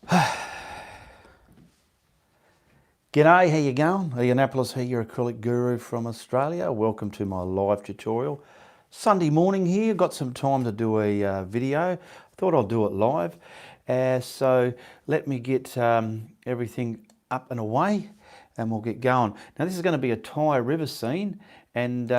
G'day, how you going? Ianapolis here, your acrylic guru from Australia. Welcome to my live tutorial. Sunday morning here, got some time to do a video. Thought I'll do it live. So let me get everything up and away and we'll get going. Now this is going to be a Thai river scene, and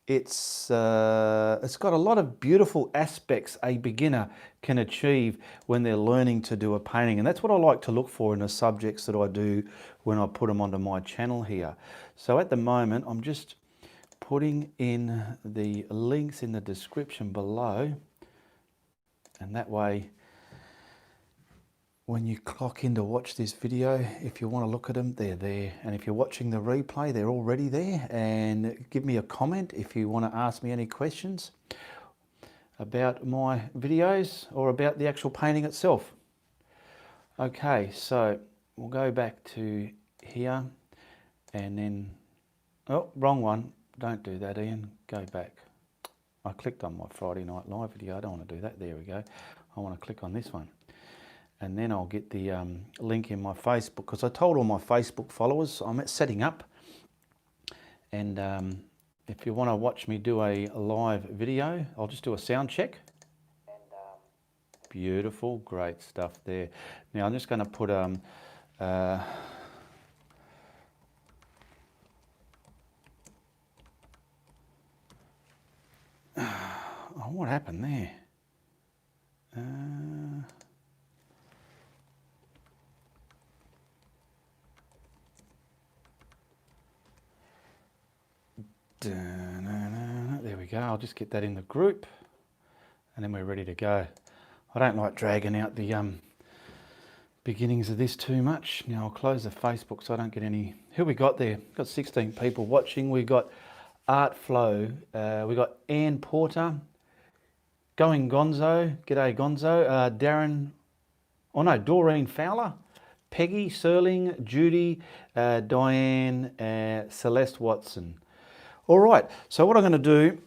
it's got a lot of beautiful aspects a beginner can achieve when they're learning to do a painting, and that's what I like to look for in the subjects that I do when I put them onto my channel here. So at the moment I'm just putting in the links in the description below, and that way when you clock in to watch this video, if you want to look at them, they're there. And if you're watching the replay, they're already there. And give me a comment if you want to ask me any questions about my videos or about the actual painting itself. Okay, so we'll go back to here and then, oh, wrong one. Don't do that, Ian. Go back. I clicked on my Friday Night Live video. I don't want to do that. There we go. I want to click on this one. And then I'll get the link in my Facebook, because I told all my Facebook followers I'm setting up. And if you want to watch me do a live video, I'll just do a sound check. And beautiful, great stuff there. Now I'm just going to put oh, what happened there? There we go. I'll just get that in the group and then we're ready to go. I don't like dragging out the beginnings of this too much. Now I'll close the Facebook so I don't get any. Who we got there? We've got 16 people watching. We got Art Flow. We got Ann Porter. Going Gonzo. G'day Gonzo. Darren. Oh no, Doreen Fowler. Peggy Serling. Judy. Diane. Celeste Watson. All right, so what I'm going to do,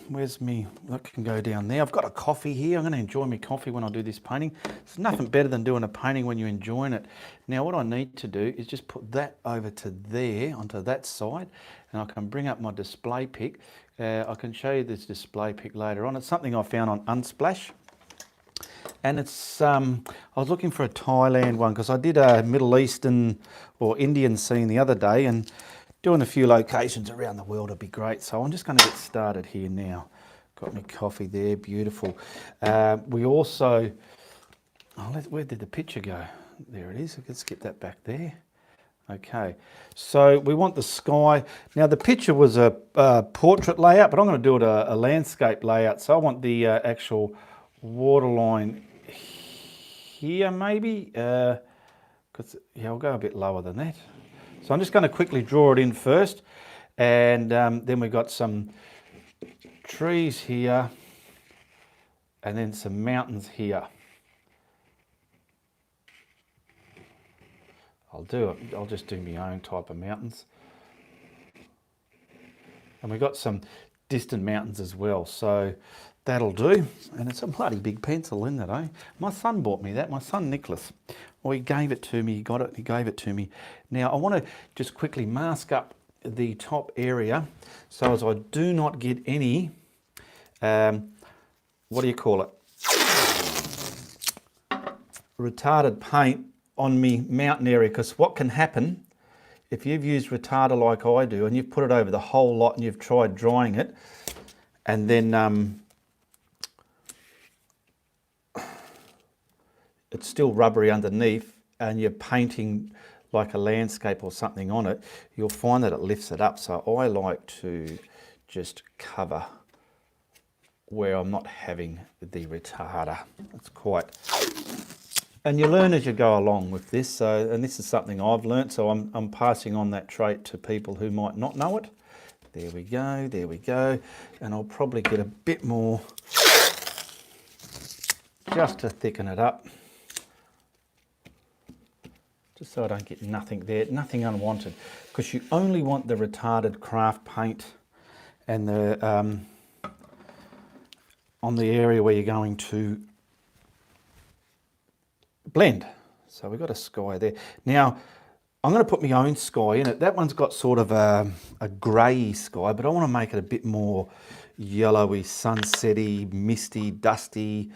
where's me, that can go down there. I've got a coffee here. I'm going to enjoy my coffee when I do this painting. There's nothing better than doing a painting when you're enjoying it. Now what I need to do is just put that over to there, onto that side, and I can bring up my display pic. I can show you this display pic later on. It's something I found on Unsplash. And it's, I was looking for a Thailand one because I did a Middle Eastern or Indian scene the other day, and doing a few locations around the world would be great. So I'm just going to get started here now. Got my coffee there, beautiful. We also, where did the picture go? There it is. Let's get that back there. Okay, so we want the sky. Now the picture was a portrait layout, but I'm going to do it a landscape layout. So I want the actual waterline here maybe, because yeah, I'll go a bit lower than that. So I'm just going to quickly draw it in first, and then we've got some trees here and then some mountains here. I'll just do my own type of mountains. And we've got some distant mountains as well, so that'll do. And it's a bloody big pencil, isn't it, eh? My son bought me that, my son Nicholas. Well, he gave it to me, he got it, he gave it to me. Now I want to just quickly mask up the top area so as I do not get any, what do you call it? Retarded paint on me mountain area, because what can happen if you've used retarder like I do and you've put it over the whole lot and you've tried drying it, and then it's still rubbery underneath and you're painting like a landscape or something on it, you'll find that it lifts it up. So I like to just cover where I'm not having the retarder. It's quite, and you learn as you go along with this. So, and this is something I've learnt, so I'm passing on that trait to people who might not know it. There we go, there we go. And I'll probably get a bit more just to thicken it up. Just so I don't get nothing there, nothing unwanted, because you only want the retarded craft paint and the on the area where you're going to blend. So we've got a sky there. Now, I'm going to put my own sky in it. That one's got sort of a grey sky, but I want to make it a bit more yellowy, sunsetty, misty, dusty.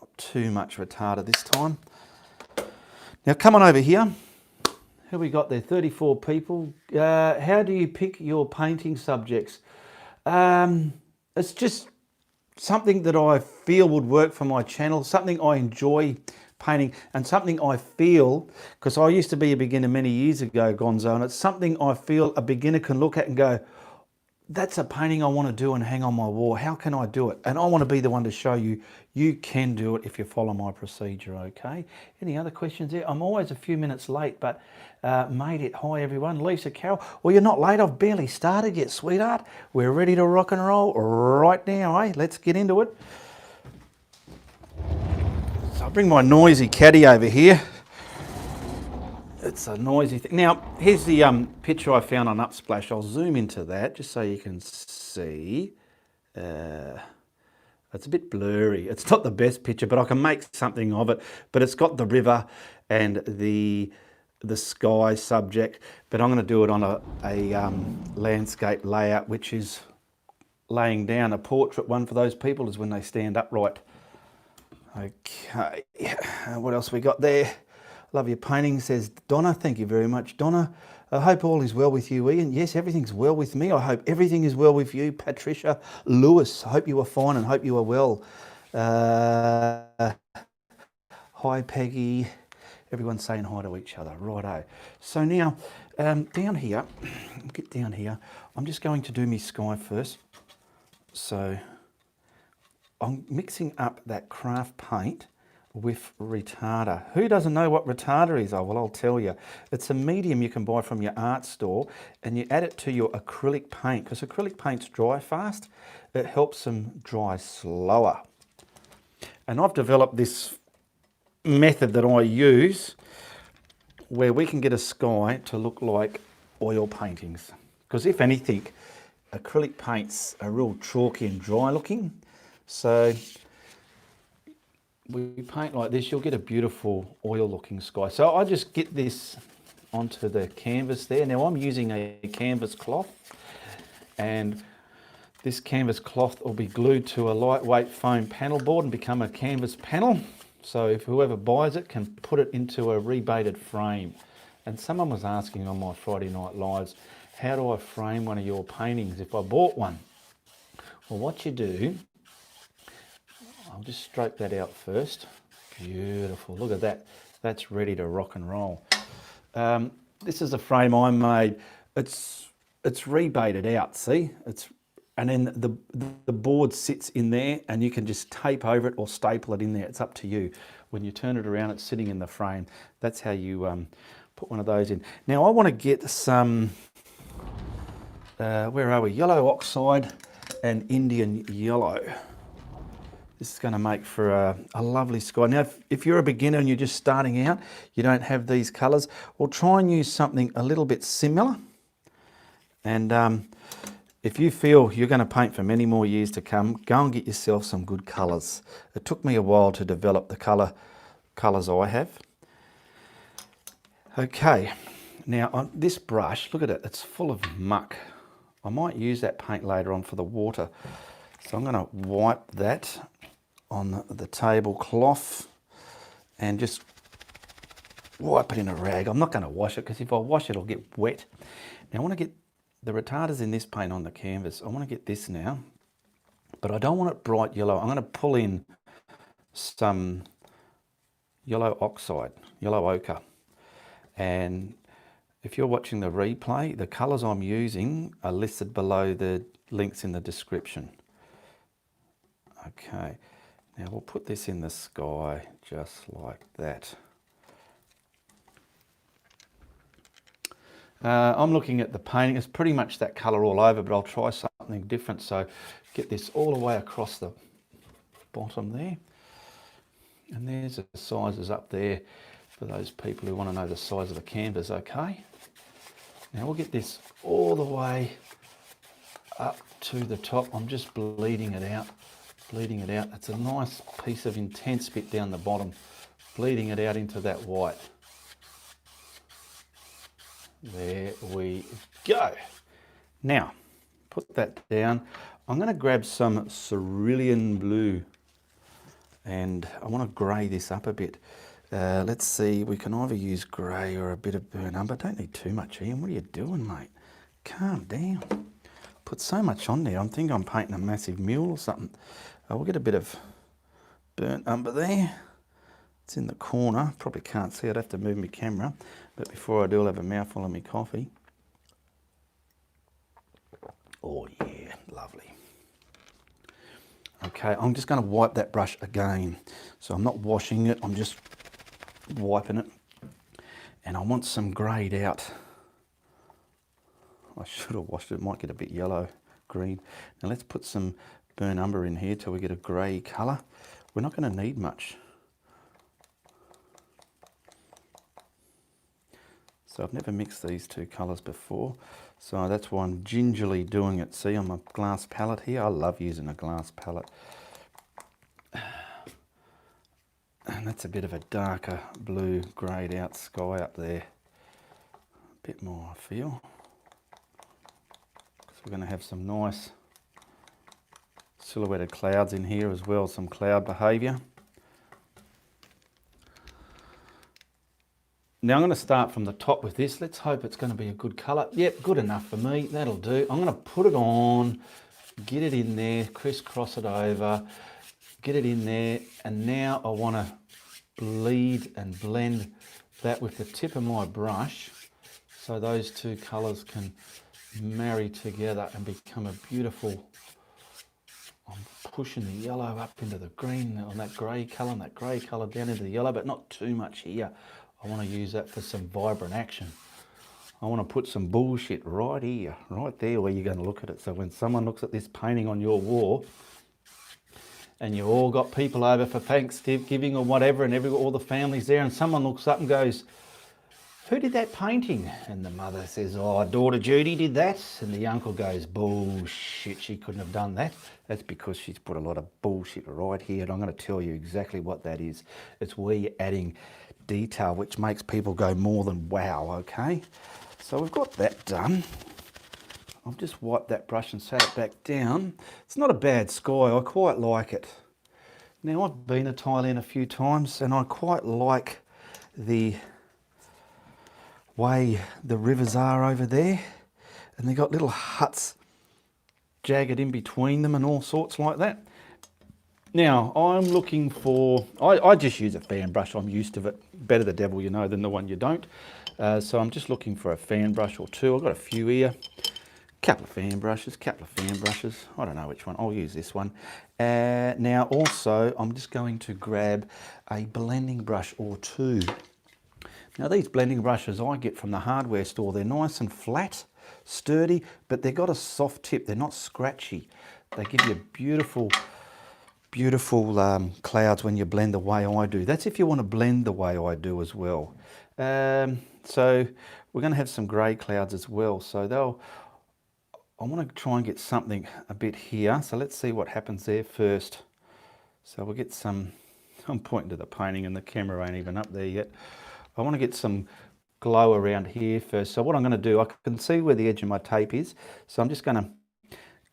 Not too much retarder this time. Now come on over here. Who we got there? 34 people. How do you pick your painting subjects? It's just something that I feel would work for my channel, something I enjoy painting, and something I feel, because I used to be a beginner many years ago, Gonzo, and it's something I feel a beginner can look at and go, that's a painting I want to do and hang on my wall. How can I do it? And I want to be the one to show you, you can do it if you follow my procedure, okay? Any other questions there? I'm always a few minutes late, but made it. Hi, everyone. Lisa Carroll. Well, you're not late. I've barely started yet, sweetheart. We're ready to rock and roll right now, eh? Let's get into it. So I'll bring my noisy caddy over here. It's a noisy thing. Now, here's the picture I found on Upsplash. I'll zoom into that just so you can see. It's a bit blurry. It's not the best picture, but I can make something of it. But it's got the river and the sky subject. But I'm going to do it on a landscape layout, which is laying down. A portrait one for those people is when they stand upright. Okay, what else we got there? Love your painting, says Donna. Thank you very much, Donna. I hope all is well with you, Ian. Yes, everything's well with me. I hope everything is well with you, Patricia Lewis. I hope you are fine and hope you are well. Hi, Peggy. Everyone's saying hi to each other. Righto. So now, down here, get down here. I'm just going to do my sky first. So I'm mixing up that craft paint with retarder. Who doesn't know what retarder is? Oh, well, I'll tell you. It's a medium you can buy from your art store, and you add it to your acrylic paint, because acrylic paints dry fast. It helps them dry slower. And I've developed this method that I use where we can get a sky to look like oil paintings. Because if anything, acrylic paints are real chalky and dry looking. So we paint like this, you'll get a beautiful oil looking sky. So I just get this onto the canvas there. Now I'm using a canvas cloth, and this canvas cloth will be glued to a lightweight foam panel board and become a canvas panel. So if whoever buys it can put it into a rebaited frame. And someone was asking on my Friday Night Lives, how do I frame one of your paintings if I bought one? Well, what you do, I'll just stroke that out first. Beautiful, look at that. That's ready to rock and roll. This is a frame I made. It's rebaited out, see? And then the board sits in there, and you can just tape over it or staple it in there. It's up to you. When you turn it around, it's sitting in the frame. That's how you put one of those in. Now I want to get some, where are we? Yellow oxide and Indian yellow. This is going to make for a lovely sky. Now, if you're a beginner and you're just starting out, you don't have these colours, well, try and use something a little bit similar. And if you feel you're going to paint for many more years to come, go and get yourself some good colours. It took me a while to develop the colours I have. Okay, now on this brush, look at it, it's full of muck. I might use that paint later on for the water. So I'm going to wipe that on the tablecloth and just wipe it in a rag. I'm not going to wash it, because if I wash it, it'll get wet. Now I want to get the retarders in this paint on the canvas. I want to get this now, but I don't want it bright yellow. I'm going to pull in some yellow oxide, yellow ochre. And if you're watching the replay, the colours I'm using are listed below the links in the description. Okay, now we'll put this in the sky just like that. I'm looking at the painting. It's pretty much that colour all over, but I'll try something different. So get this all the way across the bottom there. And there's the sizes up there for those people who want to know the size of the canvas, okay? Now we'll get this all the way up to the top. I'm just bleeding it out. Bleeding it out. It's a nice piece of intense bit down the bottom. bleeding it out into that white. There we go. Now, put that down. I'm going to grab some cerulean blue and I want to grey this up a bit. Let's see, we can either use grey or a bit of burnt umber. Don't need too much, Ian. What are you doing, mate? Calm down. Put so much on there. I'm thinking I'm painting a massive mule or something. We'll get a bit of burnt umber there. It's in the corner. Probably can't see. I'd have to move my camera. But before I do, I'll have a mouthful of my coffee. Oh yeah, lovely. Okay, I'm just going to wipe that brush again. So I'm not washing it, I'm just wiping it. And I want some greyed out. I should have washed it, it might get a bit yellow, green. Now let's put some burnt umber in here till we get a grey colour. We're not going to need much. So I've never mixed these two colours before, so that's why I'm gingerly doing it. See, on my glass palette here, I love using a glass palette. And that's a bit of a darker blue greyed out sky up there. A bit more, I feel. Because we're going to have some nice silhouetted clouds in here as well, some cloud behaviour. Now I'm going to start from the top with this. Let's hope it's going to be a good colour. Yep, good enough for me. That'll do. I'm going to put it on, get it in there, crisscross it over, get it in there. And now I want to bleed and blend that with the tip of my brush so those two colours can marry together and become a beautiful... I'm pushing the yellow up into the green on that grey colour and that grey colour down into the yellow, but not too much here. I want to use that for some vibrant action. I want to put some bullshit right here, right there where you're going to look at it. So when someone looks at this painting on your wall and you all got people over for Thanksgiving or whatever and all the families there, and someone looks up and goes, "Who did that painting?" And the mother says, "Oh, daughter Judy did that." And the uncle goes, "Bullshit, she couldn't have done that." That's because she's put a lot of bullshit right here. And I'm going to tell you exactly what that is. It's where you're adding detail which makes people go more than wow. Okay, so we've got that done. I've just wiped that brush and sat it back down. It's not a bad sky, I quite like it. Now I've been to Thailand a few times and I quite like the way the rivers are over there, and they've got little huts jagged in between them and all sorts like that. Now, I'm looking for, I just use a fan brush, I'm used to it. Better the devil you know than the one you don't. So I'm just looking for a fan brush or two. I've got a few here. Couple of fan brushes. I don't know which one, I'll use this one. Now also, I'm just going to grab a blending brush or two. Now these blending brushes I get from the hardware store, they're nice and flat, sturdy, but they've got a soft tip, they're not scratchy. They give you beautiful clouds when you blend the way I do. That's if you want to blend the way I do as well. So we're going to have some grey clouds as well. So I want to try and get something a bit here. So let's see what happens there first. So we'll get some, I'm pointing to the painting and the camera ain't even up there yet. I want to get some glow around here first. So what I'm going to do, I can see where the edge of my tape is. So I'm just going to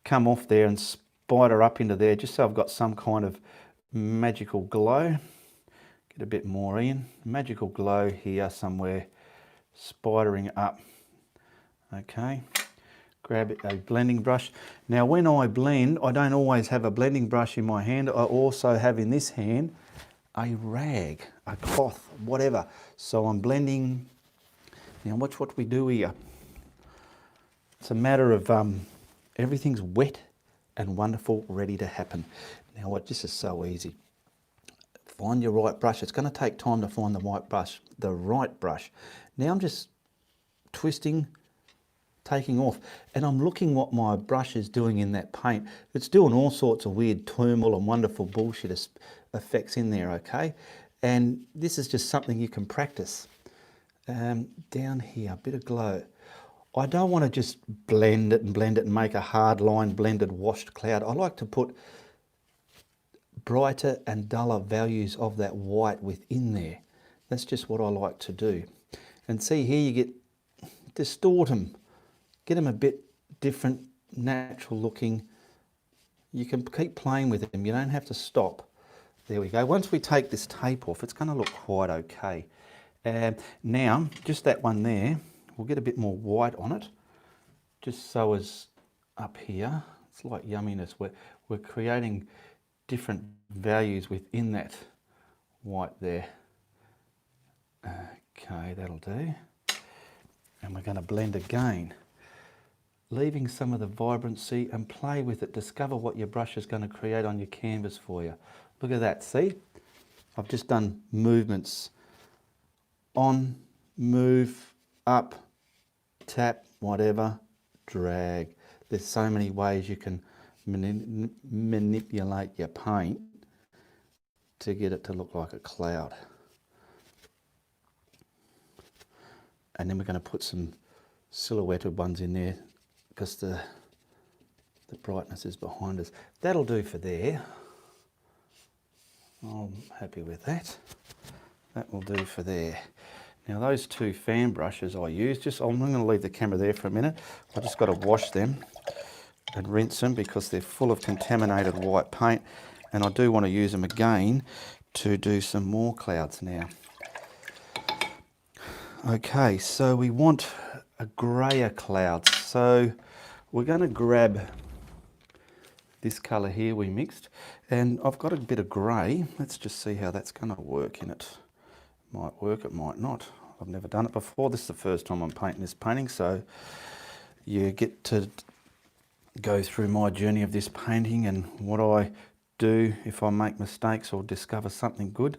come off there and spider up into there just so I've got some kind of magical glow. Get a bit more in. Magical glow here somewhere, spidering up. Okay, grab a blending brush. Now when I blend, I don't always have a blending brush in my hand. I also have in this hand a rag, a cloth, whatever. So I'm blending. Now watch what we do here. It's a matter of everything's wet and wonderful, ready to happen. Now what, this is so easy. Find your right brush. It's going to take time to find the right brush. Now I'm just twisting, taking off, and I'm looking what my brush is doing in that paint. It's doing all sorts of weird turmoil and wonderful bullshit effects in there, okay? And this is just something you can practice. Down here, a bit of glow. I don't want to just blend it and make a hard line blended washed cloud. I like to put brighter and duller values of that white within there. That's just what I like to do. And see here, you get, distort them, get them a bit different, natural looking. You can keep playing with them, you don't have to stop. There we go. Once we take this tape off, it's going to look quite okay. Now, just that one there, we'll get a bit more white on it, just so as up here. It's like yumminess. We're creating different values within that white there. Okay, that'll do. And we're going to blend again, leaving some of the vibrancy, and play with it. Discover what your brush is going to create on your canvas for you. Look at that, see? I've just done movements. On, move, up, tap, whatever, drag. There's so many ways you can manipulate your paint to get it to look like a cloud. And then we're going to put some silhouetted ones in there because the brightness is behind us. That'll do for there. I'm happy with that. That will do for there. Now those two fan brushes I use, I'm going to leave the camera there for a minute. I've just got to wash them and rinse them because they're full of contaminated white paint, and I do want to use them again to do some more clouds now. Okay, so we want a grayer cloud. So we're going to grab this colour here we mixed, and I've got a bit of grey. Let's just see how that's going to work in it. Might work, it might not. I've never done it before. This is the first time I'm painting this painting, so you get to go through my journey of this painting and what I do if I make mistakes or discover something good.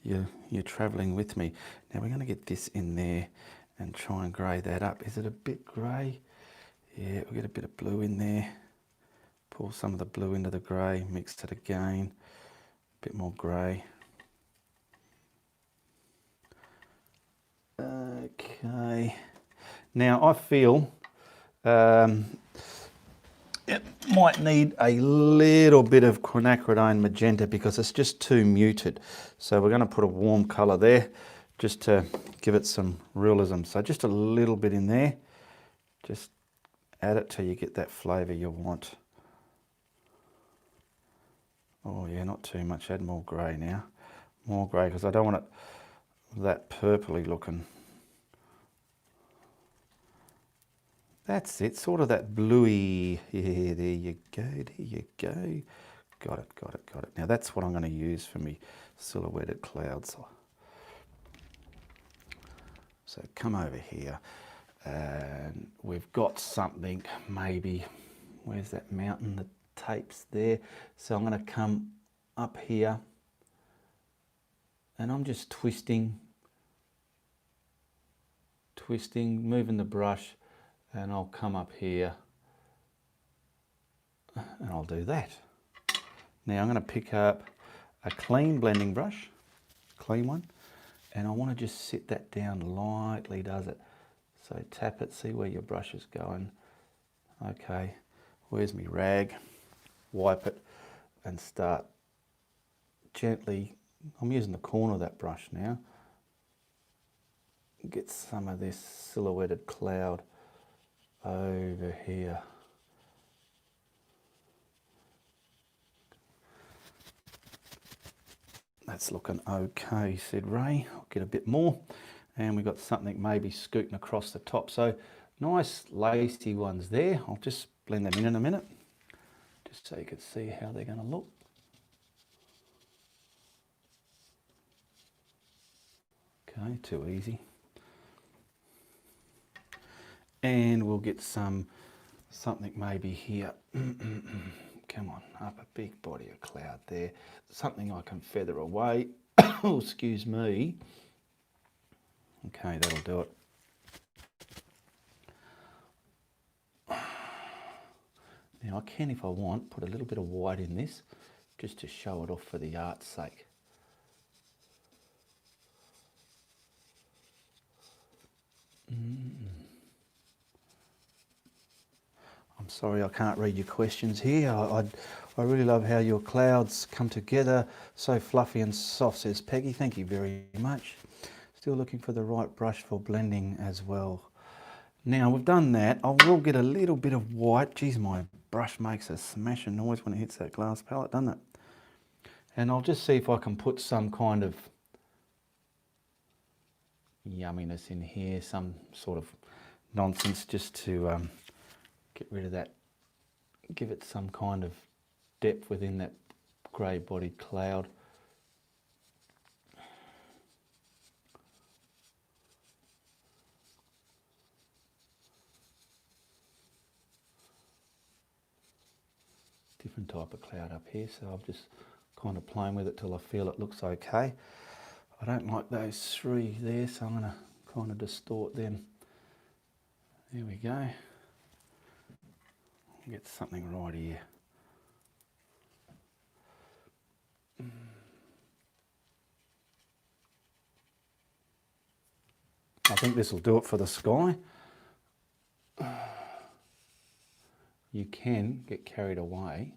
You're travelling with me. Now we're going to get this in there and try and grey that up. Is it a bit grey? Yeah, we'll get a bit of blue in there. Pour some of the blue into the grey, mix it again. A bit more grey. Okay. Now I feel it might need a little bit of quinacridone magenta because it's just too muted. So we're going to put a warm colour there just to give it some realism. So just a little bit in there. Just add it till you get that flavour you want. Oh yeah, not too much. Add more grey now. More grey because I don't want it that purpley looking. That's it, sort of that bluey. Yeah, there you go, there you go. Got it, got it, got it. Now that's what I'm going to use for me silhouetted clouds. So come over here, and we've got something, maybe, where's that mountain? The tape's there. So I'm going to come up here, and I'm just twisting, moving the brush, and I'll come up here and I'll do that. Now I'm going to pick up a clean blending brush, clean one, and I want to just sit that down lightly, does it? So tap it, see where your brush is going. Okay, where's my rag? Wipe it and start gently. I'm using the corner of that brush now. Get some of this silhouetted cloud over here. That's looking okay, said Ray. I'll get a bit more. And we've got something maybe scooting across the top. So nice lacy ones there. I'll just blend them in a minute, just so you can see how they're going to look. Okay, too easy. And we'll get something maybe here. Come on, up a big body of cloud there. Something I can feather away. Oh, excuse me. Okay, that'll do it. Now I can, if I want, put a little bit of white in this, just to show it off for the art's sake. I'm Sorry, I can't read your questions here. I really love how your clouds come together. So fluffy and soft, says Peggy. Thank you very much. Still looking for the right brush for blending as well. Now we've done that. I will get a little bit of white. Geez, my brush makes a smashing noise when it hits that glass palette, doesn't it? And I'll just see if I can put some kind of yumminess in here, some sort of nonsense, just to get rid of that, give it some kind of depth within that grey bodied cloud. Different type of cloud up here, so I'm just kind of playing with it till I feel it looks okay. I don't like those three there, so I'm going to kind of distort them. There we go. Get something right here. I think this will do it for the sky. You can get carried away,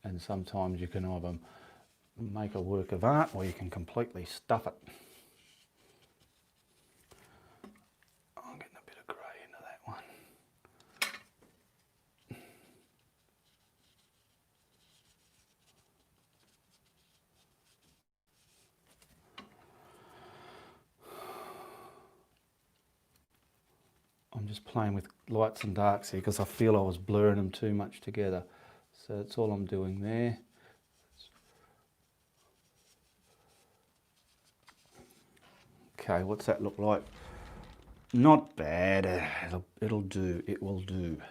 and sometimes you can either make a work of art or you can completely stuff it. I'm getting a bit of grey into that one. I'm just playing with lights and darks here because I feel I was blurring them too much together. So that's all I'm doing there. Okay, what's that look like? Not bad. It'll do. It will do.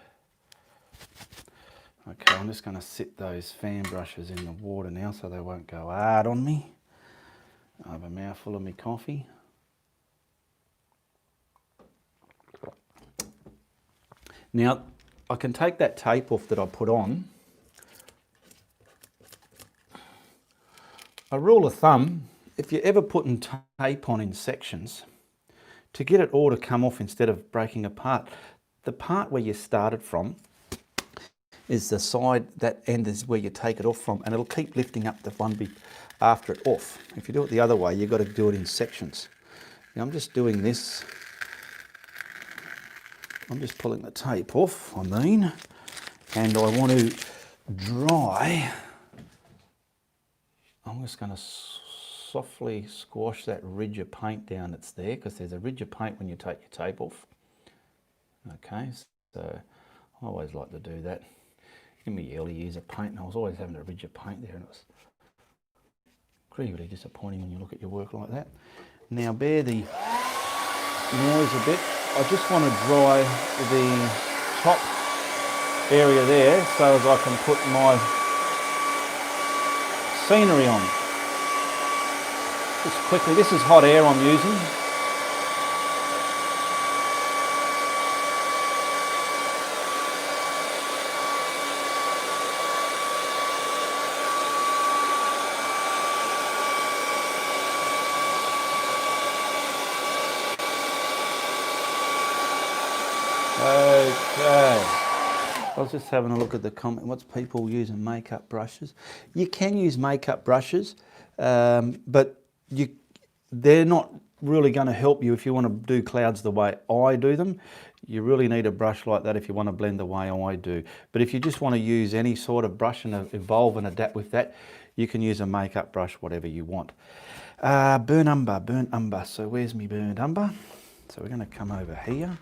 Okay, I'm just going to sit those fan brushes in the water now so they won't go hard on me. I have a mouthful of my coffee. Now, I can take that tape off that I put on. A rule of thumb, if you're ever putting tape on in sections, to get it all to come off instead of breaking apart, the part where you started from is the side, that end is where you take it off from, and it'll keep lifting up the one bit after it off. If you do it the other way, you've got to do it in sections. Now I'm just doing this. I'm just pulling the tape off, and I want to dry. I'm just going to softly squash that ridge of paint down that's there, because there's a ridge of paint when you take your tape off. Okay, so I always like to do that. In my early years of painting, I was always having a ridge of paint there, and it was really disappointing when you look at your work like that. Now bear the noise a bit. I just want to dry the top area there so as I can put my scenery on. Just quickly, this is hot air I'm using. Okay, I was just having a look at the comment. What's people using makeup brushes? You can use makeup brushes, but they're not really going to help you if you want to do clouds the way I do them. You really need a brush like that if you want to blend the way I do. But if you just want to use any sort of brush and evolve and adapt with that, you can use a makeup brush, whatever you want. Burnt umber. So where's me burnt umber? So we're going to come over here.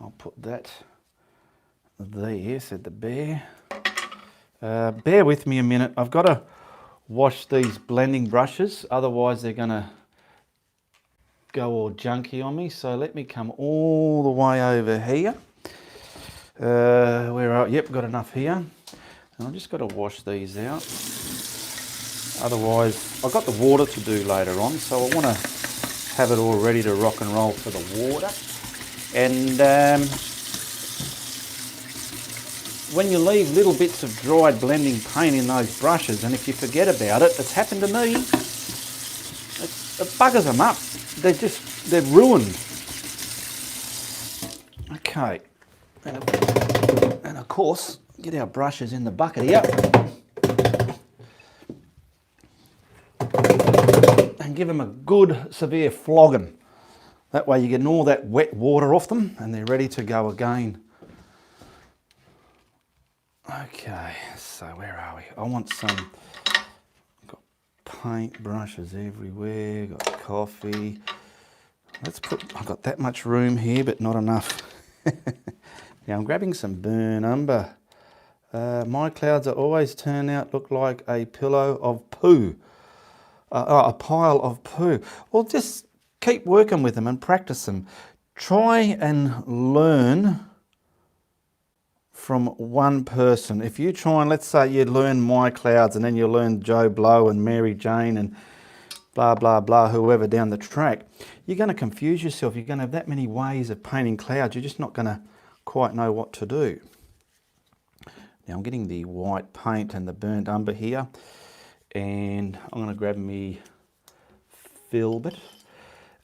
I'll put that there, said the bear. Bear with me a minute. I've got to wash these blending brushes, otherwise they're going to go all junky on me. So let me come all the way over here. Where are, yep, got enough here. And I've just got to wash these out. Otherwise, I've got the water to do later on, so I want to have it all ready to rock and roll for the water. And when you leave little bits of dried blending paint in those brushes, and if you forget about it, it's happened to me, it buggers them up. They're ruined. Okay, And of course, get our brushes in the bucket here. And give them a good severe flogging. That way you're getting all that wet water off them and they're ready to go again. Okay, so where are we? I want some, got paint brushes everywhere, got coffee. Let's put, I've got that much room here, but not enough. Now I'm grabbing some burnt umber. My clouds are always turn out look like a pillow of poo. A pile of poo. Well, just keep working with them and practice them. Try and learn from one person. If you try and, let's say you learn my clouds and then you learn Joe Blow and Mary Jane and blah, blah, blah, whoever down the track, you're going to confuse yourself. You're going to have that many ways of painting clouds. You're just not going to quite know what to do. Now I'm getting the white paint and the burnt umber here. And I'm going to grab me filbert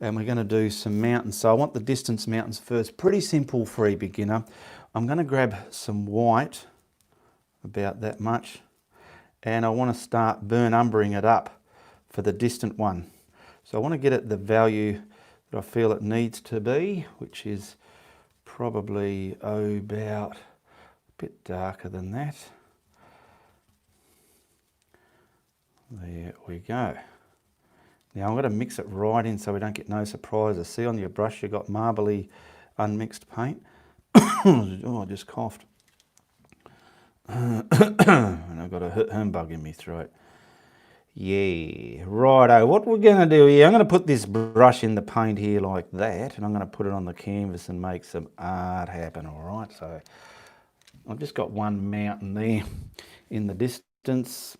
and we're going to do some mountains. So I want the distance mountains first. Pretty simple for a beginner. I'm going to grab some white, about that much, and I want to start burnt umbering it up for the distant one. So I want to get it the value that I feel it needs to be, which is probably about a bit darker than that. There we go. Now I'm going to mix it right in so we don't get no surprises. See on your brush you've got marbly unmixed paint. Oh, I just coughed. And I've got a humbug in my throat. Yeah, righto. What we're going to do here, I'm going to put this brush in the paint here like that, and I'm going to put it on the canvas and make some art happen, all right? So I've just got one mountain there in the distance.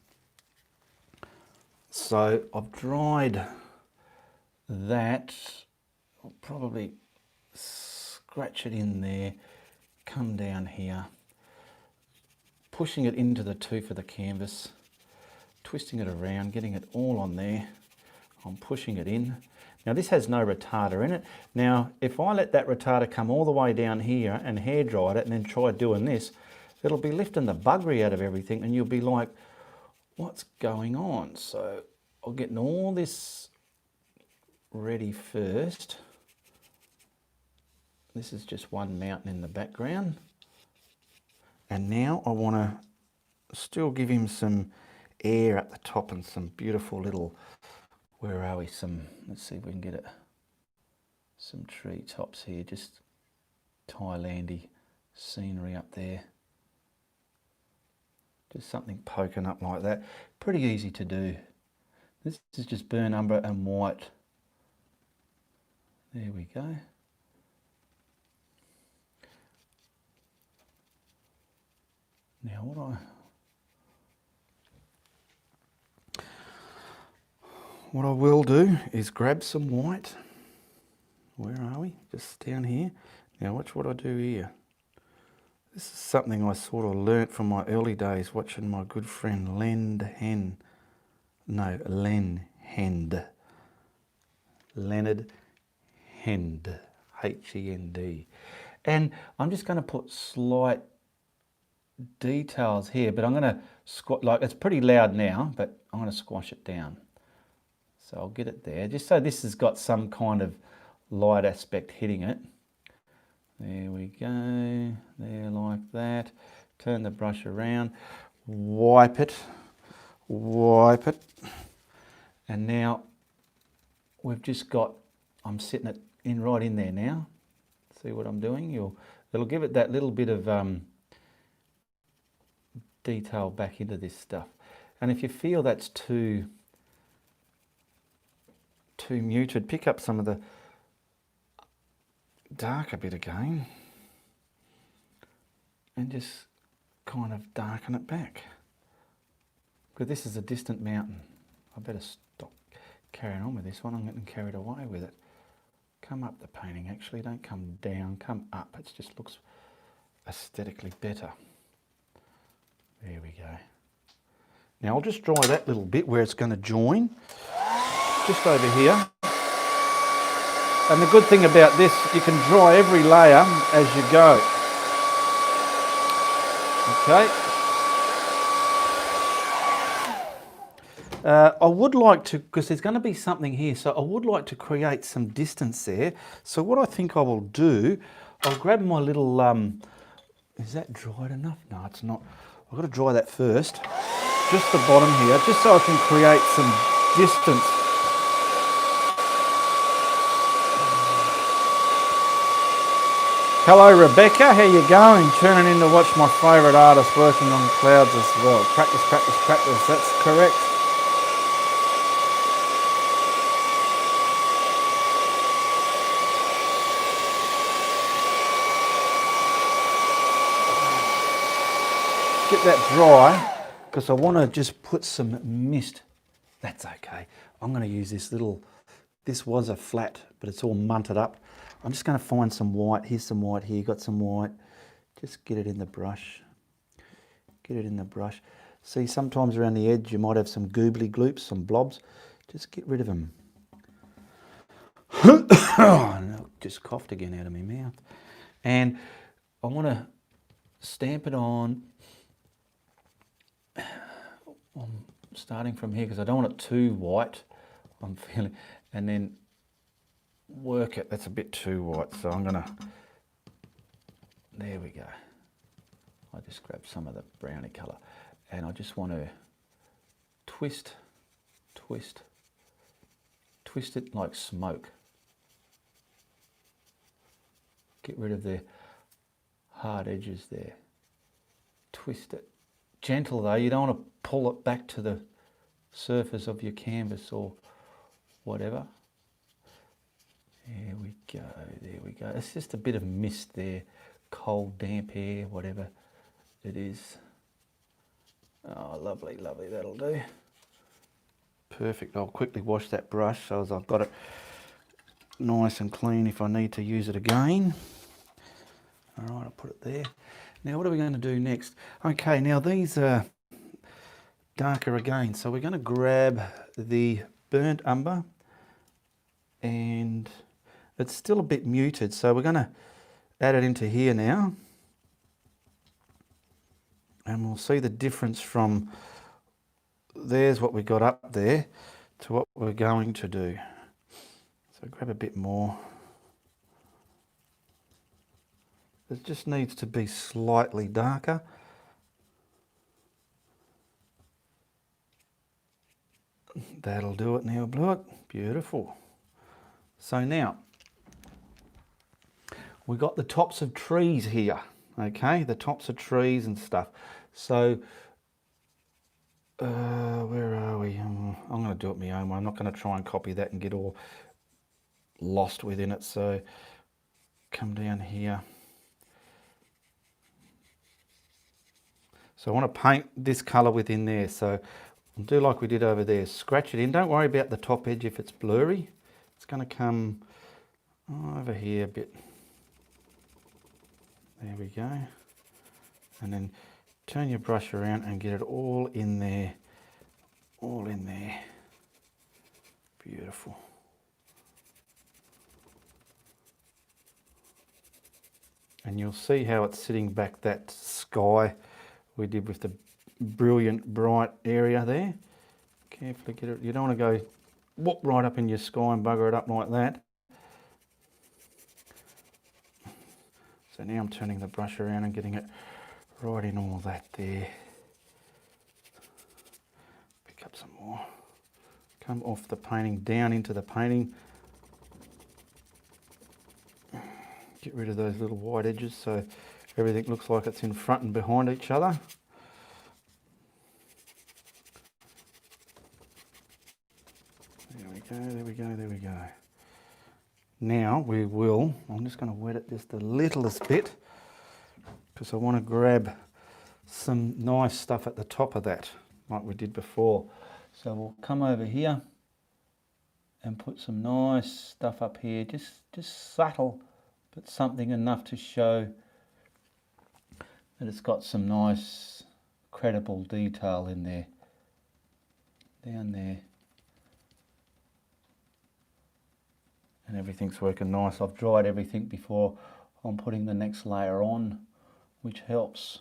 So I've dried that. I'll probably scratch it in there, come down here, pushing it into the tooth of the canvas, twisting it around, getting it all on there. I'm pushing it in. Now this has no retarder in it. Now if I let that retarder come all the way down here and hair dried it and then try doing this, it'll be lifting the buggery out of everything and you'll be like, what's going on? So I'll get all this ready first. This is just one mountain in the background. And now I want to still give him some air at the top and some beautiful little, where are we, let's see if we can get it, some tree tops here, just Thailandy scenery up there. Just something poking up like that. Pretty easy to do. This is just burnt umber and white. There we go. Now what I will do is grab some white. Where are we? Just down here. Now watch what I do here. This is something I sort of learnt from my early days watching my good friend Leonard Hend. H-E-N-D. And I'm just going to put slight details here, but I'm going to like it's pretty loud now, but I'm going to squash it down. So I'll get it there, just so this has got some kind of light aspect hitting it. There we go, there like that. Turn the brush around, wipe it. And now we've just got, I'm setting it in right in there now. See what I'm doing? It'll give it that little bit of detail back into this stuff. And if you feel that's too muted, pick up some of the darker bit again and just kind of darken it back. Because this is a distant mountain. I better stop carrying on with this one. I'm getting carried away with it. Come up the painting actually, don't come down, come up. It just looks aesthetically better. There we go. Now I'll just dry that little bit where it's going to join, just over here. And the good thing about this, you can dry every layer as you go. Okay. I would like to, because there's going to be something here, so I would like to create some distance there. So what I think I will do, I'll grab my little, is that dried enough? No, it's not. I've got to dry that first. Just the bottom here, just so I can create some distance. Hello Rebecca, how you going? Tuning in to watch my favourite artist working on clouds as well. Practice, practice, practice, that's correct. Get that dry, because I want to just put some mist. That's okay. I'm going to use this little, this was a flat, but it's all munted up. I'm just going to find some white. Here's some white here, got some white. Just get it in the brush. Get it in the brush. See, sometimes around the edge you might have some goobly gloops, some blobs. Just get rid of them. Oh, just coughed again out of my mouth. And I want to stamp it on. I'm starting from here because I don't want it too white. I'm feeling, and then work it. That's a bit too white, so I'm gonna. There we go. I just grab some of the browny colour, and I just want to twist, twist, twist it like smoke. Get rid of the hard edges there. Twist it. Gentle though, you don't want to pull it back to the surface of your canvas or whatever. There we go, there we go. It's just a bit of mist there, cold, damp air, whatever it is. Oh, lovely, lovely, that'll do. Perfect, I'll quickly wash that brush so as I've got it nice and clean if I need to use it again. All right, I'll put it there. Now what are we going to do next? Okay, now these are darker again. So we're going to grab the burnt umber, and it's still a bit muted. So we're going to add it into here now. And we'll see the difference from there's what we got up there to what we're going to do. So grab a bit more. It just needs to be slightly darker. That'll do it now, Blewett. Beautiful. So now, we've got the tops of trees here, okay? The tops of trees and stuff. So, where are we? I'm going to do it my own way. I'm not going to try and copy that and get all lost within it. So, come down here. So I want to paint this colour within there. So I'll do like we did over there. Scratch it in. Don't worry about the top edge if it's blurry. It's going to come over here a bit. There we go. And then turn your brush around and get it all in there. All in there. Beautiful. And you'll see how it's sitting back that sky we did with the brilliant bright area there. Carefully get it. You don't want to go whoop right up in your sky and bugger it up like that. So now I'm turning the brush around and getting it right in all that there. Pick up some more. Come off the painting down into the painting. Get rid of those little white edges so everything looks like it's in front and behind each other. There we go, there we go, there we go. Now we will, I'm just going to wet it just the littlest bit because I want to grab some nice stuff at the top of that like we did before. So we'll come over here and put some nice stuff up here, just subtle, but something enough to show that it's got some nice credible detail in there. Down there. And everything's working nice. I've dried everything before I'm putting the next layer on, which helps.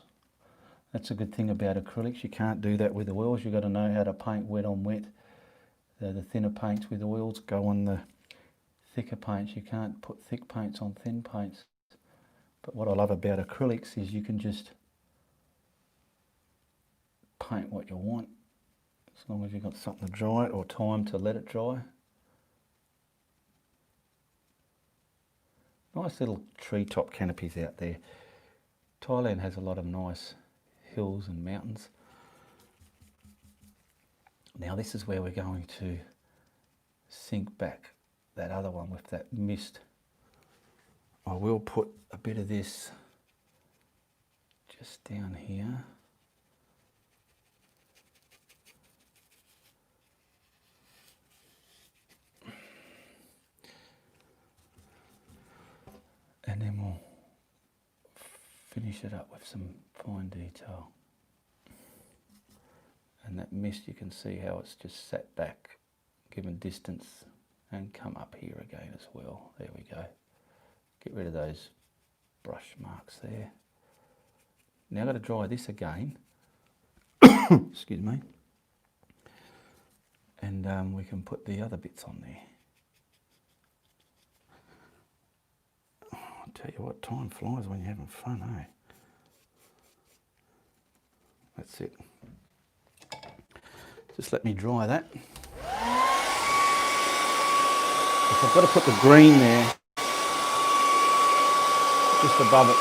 That's a good thing about acrylics. You can't do that with oils. You've got to know how to paint wet on wet. The thinner paints with oils go on the thicker paints. You can't put thick paints on thin paints. But what I love about acrylics is you can just paint what you want as long as you've got something to dry it or time to let it dry. Nice little treetop canopies out there. Thailand has a lot of nice hills and mountains. Now this is where we're going to sink back that other one with that mist. I will put a bit of this just down here. And then we'll finish it up with some fine detail. And that mist, you can see how it's just sat back, given distance, and come up here again as well. There we go. Get rid of those brush marks there. Now I've got to dry this again. Excuse me. And we can put the other bits on there. I'll tell you what, time flies when you're having fun, eh? That's it. Just let me dry that. I've got to put the green there, just above it,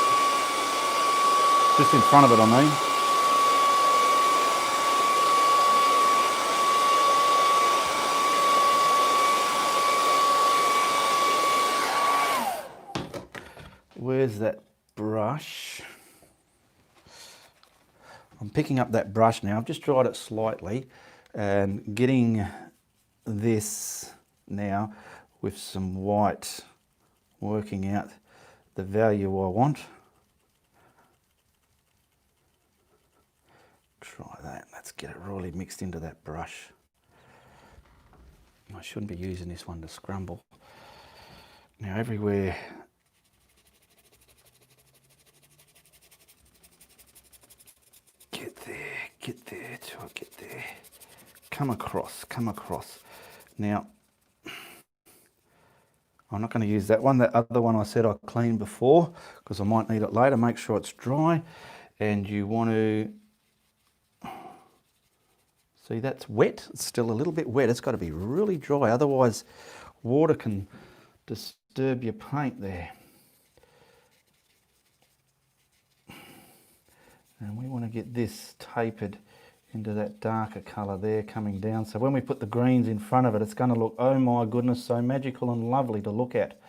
just in front of it, I mean. Where's that brush? I'm picking up that brush now. I've just dried it slightly and getting this now with some white, working out the value I want. Try that. Let's get it really mixed into that brush. I shouldn't be using this one to scrumble. Now everywhere get there till I get there. Come across. Now, I'm not going to use that one. That other one I said I cleaned before because I might need it later. Make sure it's dry. And you want to... See, that's wet. It's still a little bit wet. It's got to be really dry. Otherwise, water can disturb your paint there. And we want to get this tapered into that darker colour there coming down. So when we put the greens in front of it, it's going to look, oh my goodness, so magical and lovely to look at.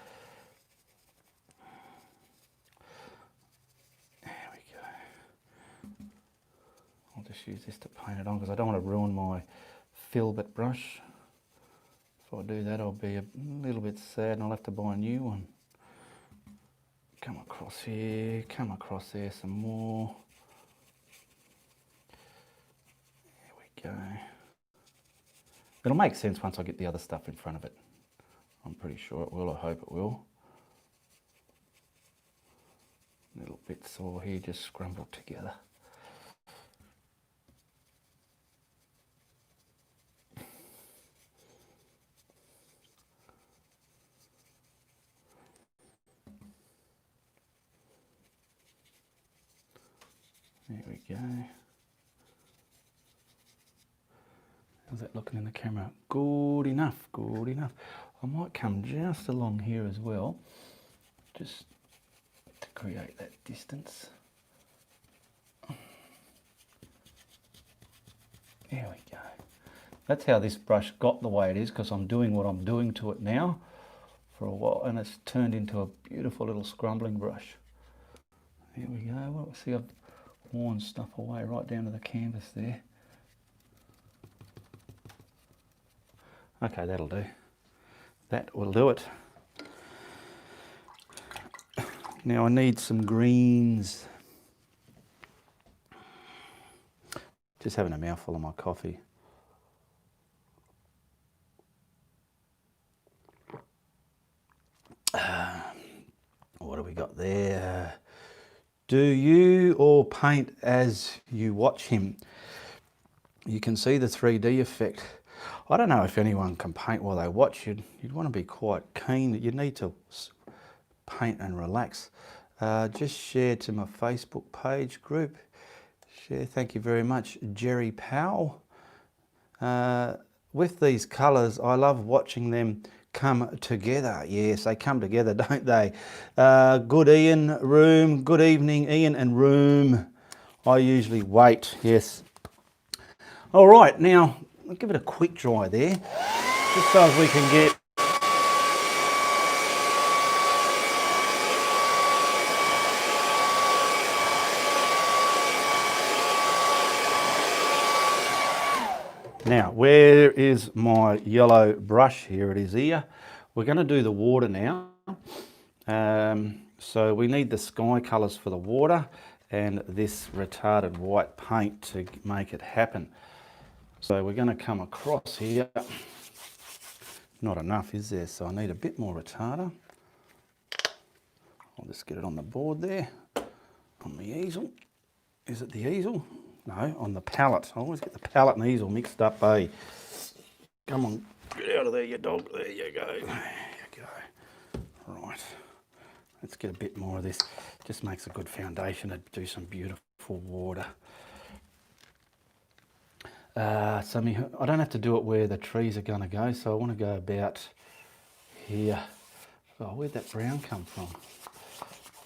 There we go. I'll just use this to paint it on because I don't want to ruin my filbert brush. If I do that, I'll be a little bit sad and I'll have to buy a new one. Come across here, come across there some more. Go. It'll make sense once I get the other stuff in front of it. I'm pretty sure it will. I hope it will. Little bits all here just scrambled together. There we go. How's that looking in the camera? Good enough, good enough. I might come just along here as well, just to create that distance. There we go. That's how this brush got the way it is, because I'm doing what I'm doing to it now for a while, and it's turned into a beautiful little scrumbling brush. There we go. Well, see, I've worn stuff away right down to the canvas there. Okay, that'll do. That will do it. Now I need some greens. Just having a mouthful of my coffee. What do we got there? Do you all paint as you watch him? You can see the 3D effect. I don't know if anyone can paint while they watch. You'd want to be quite keen. You need to paint and relax. Just share to my Facebook page group. Share, thank you very much, Jerry Powell. With these colours, I love watching them come together. Yes, they come together, don't they? Good Ian, Room. Good evening, Ian and Room. I usually wait, yes. All right, now, I'll give it a quick dry there, just so as we can get Now, where is my yellow brush? Here it is here. We're going to do the water now. So we need the sky colours for the water and this retarded white paint to make it happen. So we're going to come across here. Not enough, is there? So I need a bit more retarder. I'll just get it on the board there, on the easel. Is it the easel? No, on the palette. I always get the palette and easel mixed up, eh? Come on, get out of there, you dog. There you go. There you go. Right. Let's get a bit more of this. Just makes a good foundation to do some beautiful water. I don't have to do it where the trees are going to go, so I want to go about here. Oh, where'd that brown come from?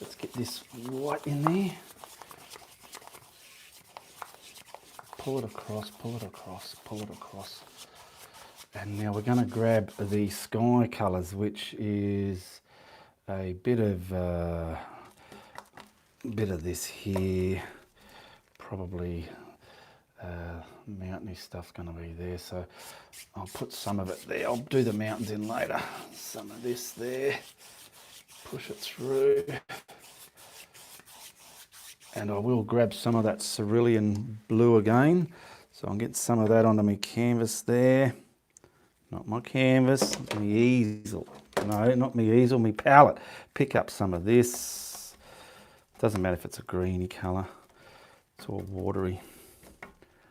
Let's get this white in there. Pull it across, pull it across, pull it across. And now we're going to grab the sky colours, which is a bit of this here. Probably mountainy stuff's going to be there, so I'll put some of it there. I'll do the mountains in later. Some of this there. Push it through. And I will grab some of that cerulean blue again. So I'll get some of that onto my canvas there. Not my canvas, my easel. No, not my easel, my palette. Pick up some of this. Doesn't matter if it's a greeny colour. It's all watery.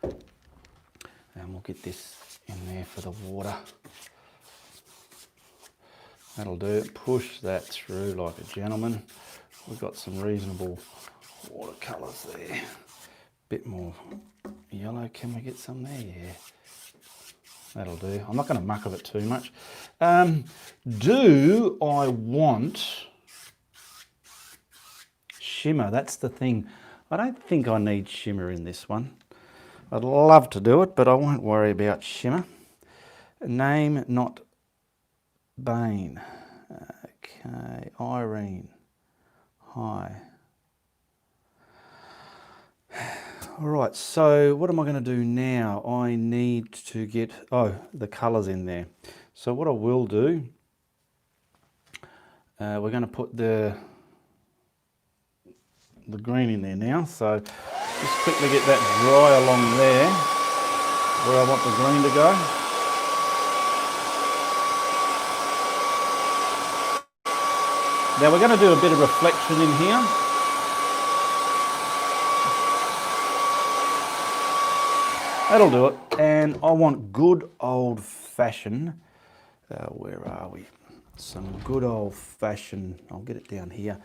And we'll get this in there for the water. That'll do it. Push that through like a gentleman. We've got some reasonable watercolours there. Bit more yellow. Can we get some there? Yeah. That'll do. I'm not going to muck of it too much. Do I want shimmer? That's the thing. I don't think I need shimmer in this one. I'd love to do it, but I won't worry about shimmer. Name, not Bane. Okay, Irene. Hi. All right, so what am I going to do now? I need to get, the colours in there. So what I will do, we're going to put the green in there now. So just quickly get that dry along there where I want the green to go. Now we're going to do a bit of reflection in here. That'll do it. And I want good old-fashioned, where are we? Some good old-fashioned, I'll get it down here.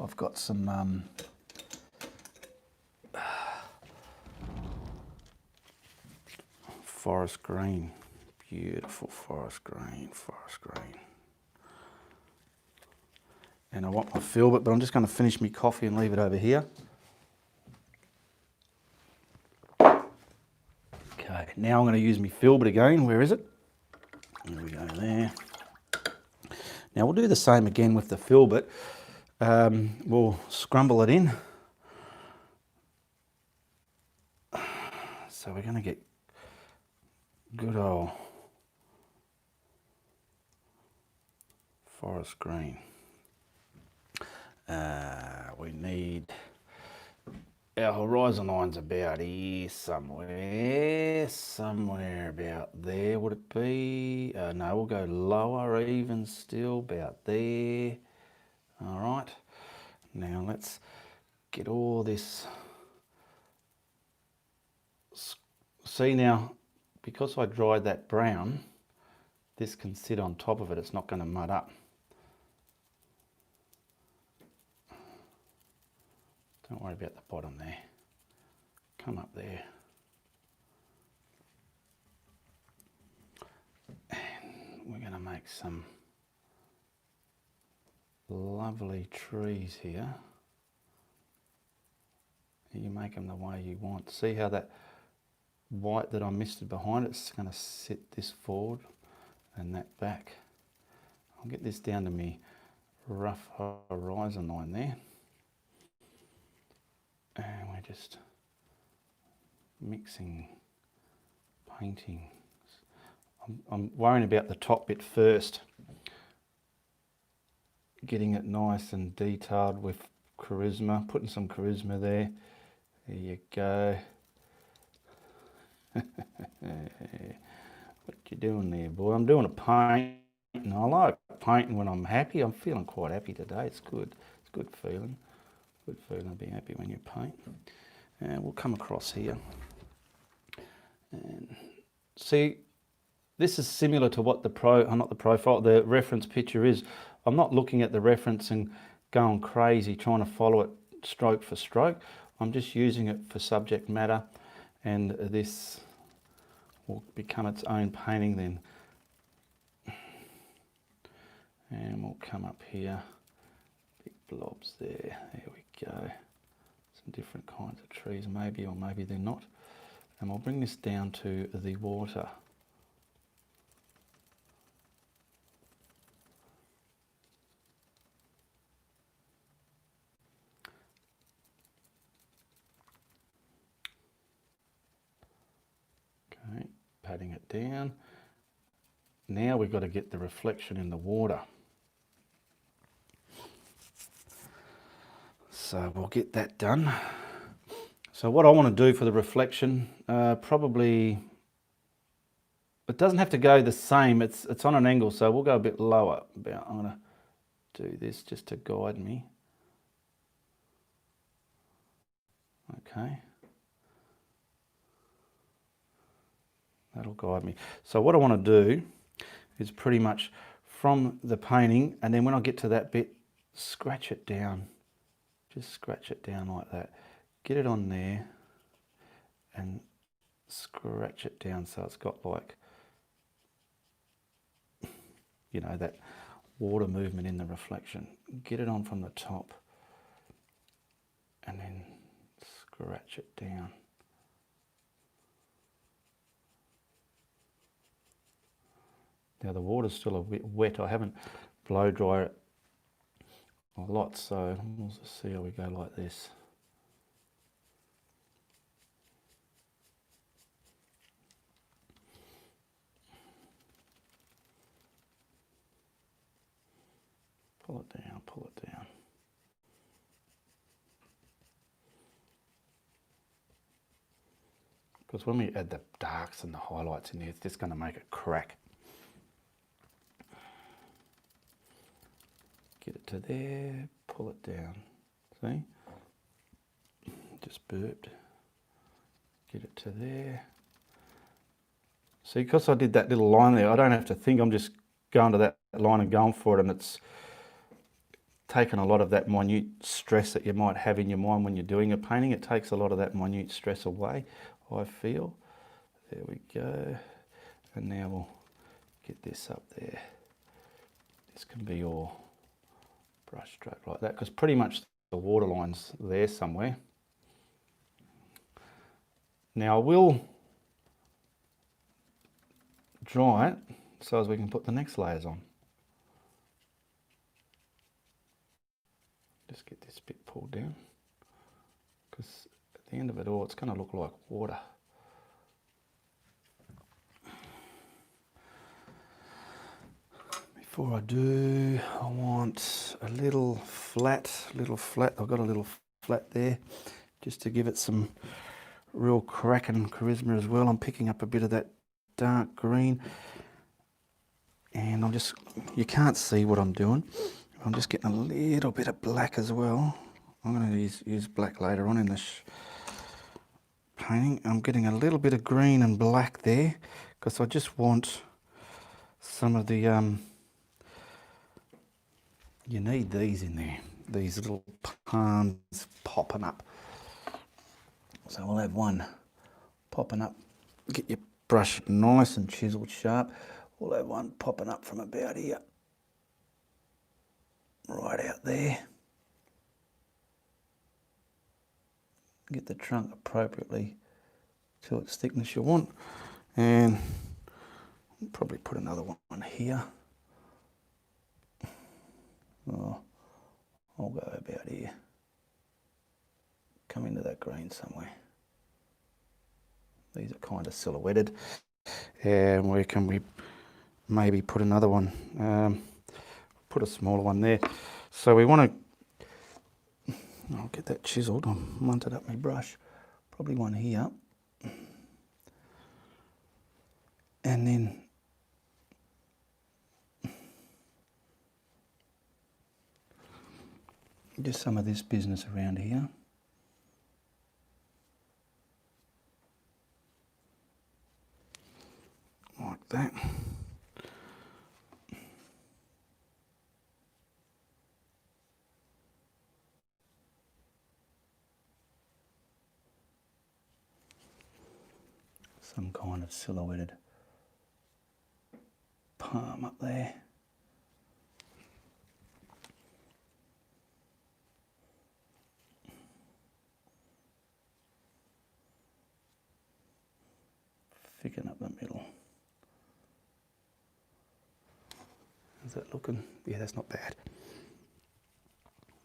I've got some forest green. Beautiful forest green, forest green. And I want my filbert, but I'm just going to finish my coffee and leave it over here. Okay, now I'm going to use my filbert again. Where is it? There we go there. Now we'll do the same again with the filbert. We'll scrumble it in. So we're going to get good old forest green. We need, our horizon line's about here somewhere about there, would it be? No, we'll go lower even still, about there. All right, now let's get all this. See now, because I dried that brown, this can sit on top of it, it's not going to mud up. Don't worry about the bottom there. Come up there. And we're going to make some lovely trees here. You make them the way you want. See how that white that I misted behind it's going to sit this forward and that back. I'll get this down to me rough horizon line there. And we're just mixing, painting. I'm worrying about the top bit first. Getting it nice and detailed with charisma, putting some charisma there. There you go. What you doing there, boy? I'm doing a paint, and I like painting when I'm happy. I'm feeling quite happy today. It's good. It's good feeling. Good feeling to be happy when you paint. And we'll come across here. And see, this is similar to what the reference picture is. I'm not looking at the reference and going crazy trying to follow it stroke for stroke. I'm just using it for subject matter, and this will become its own painting then. And we'll come up here, big blobs there, there we go. Some different kinds of trees maybe, or maybe they're not. And we'll bring this down to the water. Okay, patting it down. Now we've got to get the reflection in the water. So we'll get that done. So what I want to do for the reflection, probably, it doesn't have to go the same, it's on an angle, so we'll go a bit lower. I'm going to do this just to guide me. Okay. That'll guide me. So what I want to do is pretty much from the painting, and then when I get to that bit, scratch it down. Just scratch it down like that. Get it on there and scratch it down so it's got like, you know, that water movement in the reflection. Get it on from the top and then scratch it down. Now the water's still a bit wet. I haven't blow dried it a lot, so we'll just see how we go like this. Pull it down, pull it down. Because when we add the darks and the highlights in there, it's just going to make it crack. Get it to there, pull it down. See? Just burped. Get it to there. See, because I did that little line there, I don't have to think, I'm just going to that line and going for it, and it's taken a lot of that minute stress that you might have in your mind when you're doing a painting. It takes a lot of that minute stress away, I feel. There we go. And now we'll get this up there. This can be your brush stroke like that, because pretty much the water line's there somewhere. Now I will dry it so as we can put the next layers on. Just get this bit pulled down, because at the end of it all it's going to look like water. Before I do, I want a little flat. I've got a little flat there just to give it some real crack and charisma as well. I'm picking up a bit of that dark green, and I'm just, you can't see what I'm doing. I'm just getting a little bit of black as well I'm going to use black later on in this painting. I'm getting a little bit of green and black there because I just want some of the, you need these in there, these little palms popping up. So we'll have one popping up. Get your brush nice and chiseled sharp. We'll have one popping up from about here, right out there. Get the trunk appropriately to its thickness you want, and probably put another one here. Oh, I'll go about here. Come into that green somewhere. These are kind of silhouetted, and where can we maybe put another one? Put a smaller one there. So we want to, I'll get that chiseled. I'll munt it up my brush. Probably one here. And then just some of this business around here. Like that. Some kind of silhouetted palm up there. Thicken up the middle. How's that looking? Yeah, that's not bad.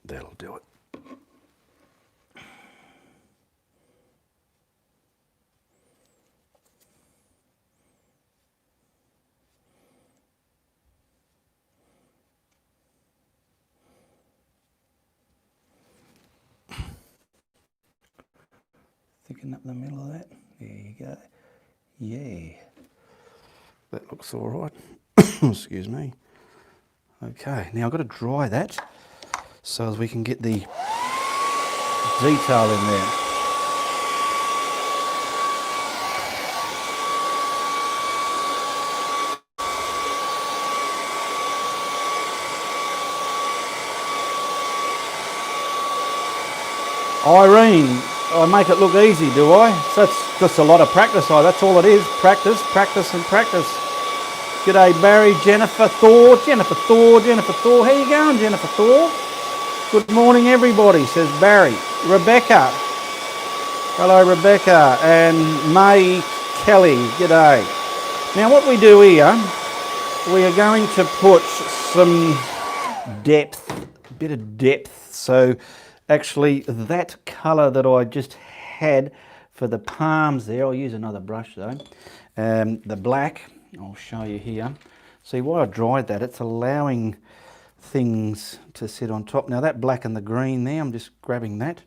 That'll do it. Thicken up the middle of that. There you go. Yeah. That looks all right. Excuse me. Okay, now I've got to dry that so as we can get the detail in there. Irene, I make it look easy, do I? So that's just a lot of practice. That's all it is. Practice, practice and practice. G'day Barry, Jennifer Thor. How you going, Jennifer Thor? Good morning everybody, says Barry. Rebecca. Hello Rebecca. And May Kelly, g'day. Now what we do here, we are going to put some depth, a bit of depth. So actually that colour that I just had for the palms there, I'll use another brush though, the black, I'll show you here. See, while I dried that, it's allowing things to sit on top. Now that black and the green there, I'm just grabbing that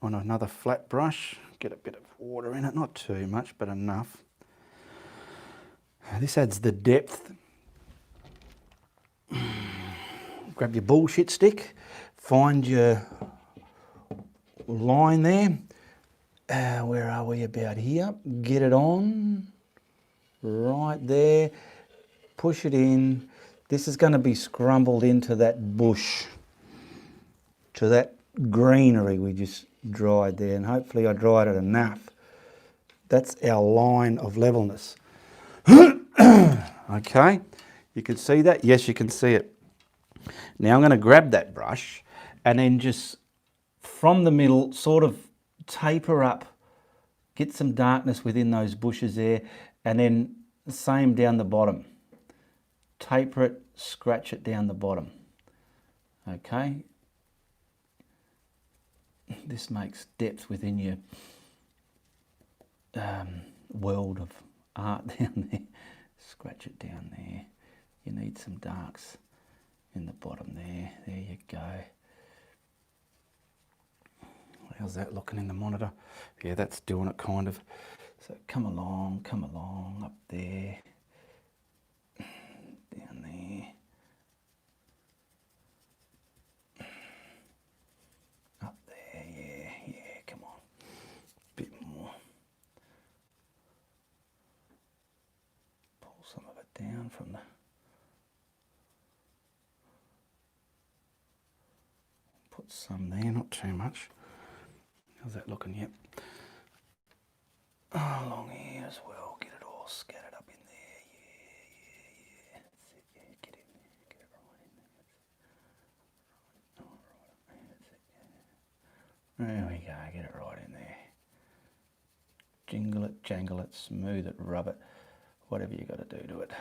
on another flat brush, get a bit of water in it, not too much, but enough. This adds the depth. Grab your bullshit stick, find your line there. Where are we? About here. Get it on. Right there. Push it in. This is going to be scrumbled into that bush, to that greenery we just dried there, and hopefully I dried it enough. That's our line of levelness. Okay, you can see that? Yes, you can see it. Now I'm going to grab that brush and then just from the middle sort of taper up, get some darkness within those bushes there, and then the same down the bottom. Taper it, scratch it down the bottom. Okay. This makes depth within your world of art down there. Scratch it down there. You need some darks in the bottom there. There you go. How's that looking in the monitor? Yeah, that's doing it kind of. So come along up there. Down there. down from the... Put some there, not too much. How's that looking? Yep. Along here as well, get it all scattered up in there. Yeah. That's it, yeah. Get in there, get it right in there. That's it, yeah. There we go, get it right in there. Jingle it, jangle it, smooth it, rub it, whatever you got to do to it.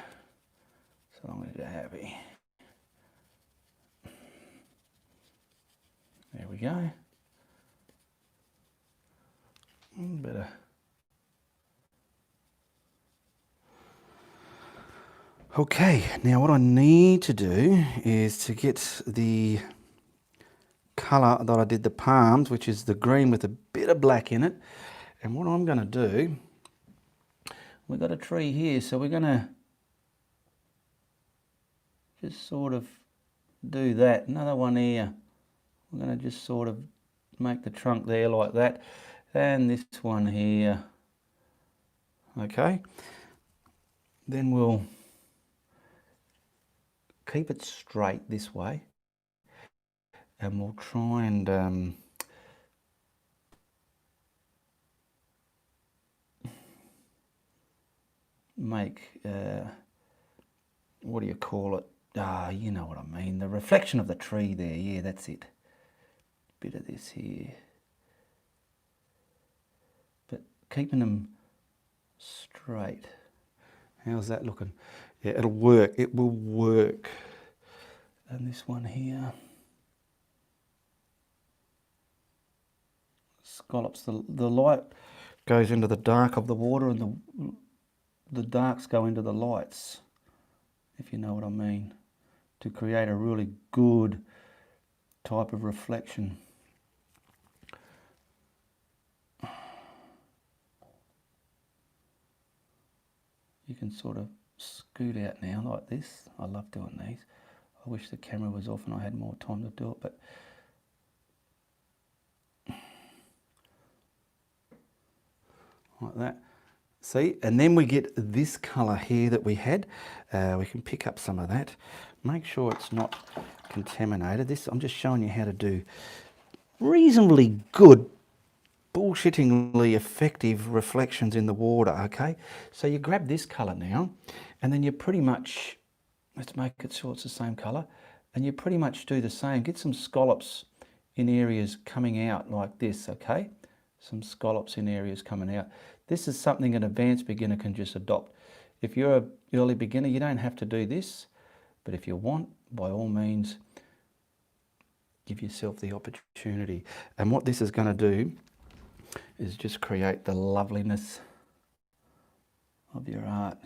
So long as you're happy. There we go. Better. Okay, now what I need to do is to get the colour that I did the palms, which is the green with a bit of black in it. And what I'm going to do, we've got a tree here, so we're going to just sort of do that. Another one here. We're going to just sort of make the trunk there like that. And this one here. Okay. Then we'll keep it straight this way. And we'll try and make, what do you call it? You know what I mean. The reflection of the tree there. Yeah, that's it. Bit of this here. But keeping them straight. How's that looking? Yeah, it'll work. It will work. And this one here. Scallops. The light goes into the dark of the water and the darks go into the lights, if you know what I mean, to create a really good type of reflection. You can sort of scoot out now like this. I love doing these. I wish the camera was off and I had more time to do it, but like that. See, and then we get this colour here that we had. We can pick up some of that. Make sure it's not contaminated. This, I'm just showing you how to do reasonably good, bullshittingly effective reflections in the water, okay? So you grab this colour now, and then you pretty much, let's make it sure it's the same colour, and you pretty much do the same. Get some scallops in areas coming out like this, okay? Some scallops in areas coming out. This is something an advanced beginner can just adopt. If you're an early beginner, you don't have to do this, but if you want, by all means, give yourself the opportunity. And what this is going to do is just create the loveliness of your art.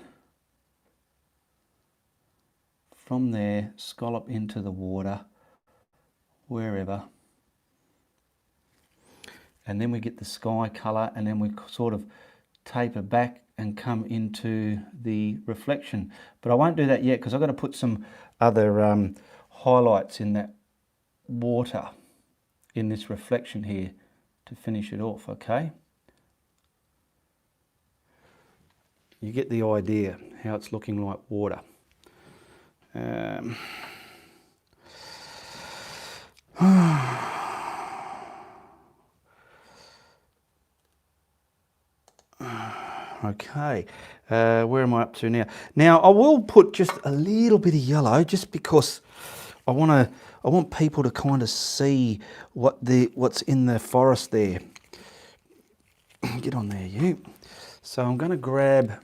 From there, scallop into the water, wherever. And then we get the sky colour, and then we sort of taper back and come into the reflection. But I won't do that yet because I've got to put some other highlights in that water, in this reflection here, to finish it off, okay? You get the idea how it's looking like water. Okay, where am I up to now? Now I will put just a little bit of yellow, just because I want people to kind of see what's in the forest there. Get on there, you. So I'm going to grab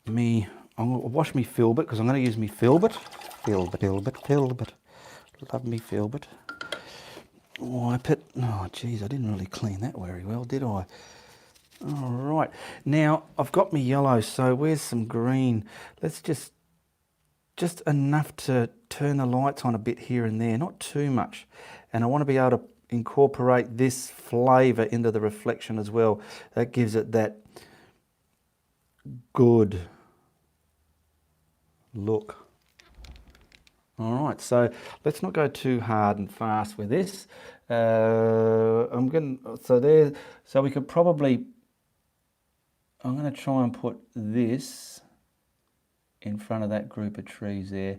me. I'm going to wash me filbert because I'm going to use me filbert. Filbert. Love me filbert. Wipe it. Oh, geez, I didn't really clean that very well, did I? All right, now I've got my yellow, so where's some green? Let's just enough to turn the lights on a bit here and there, not too much. And I want to be able to incorporate this flavour into the reflection as well. That gives it that good look. All right, so let's not go too hard and fast with this. So we could probably, I'm going to try and put this in front of that group of trees there,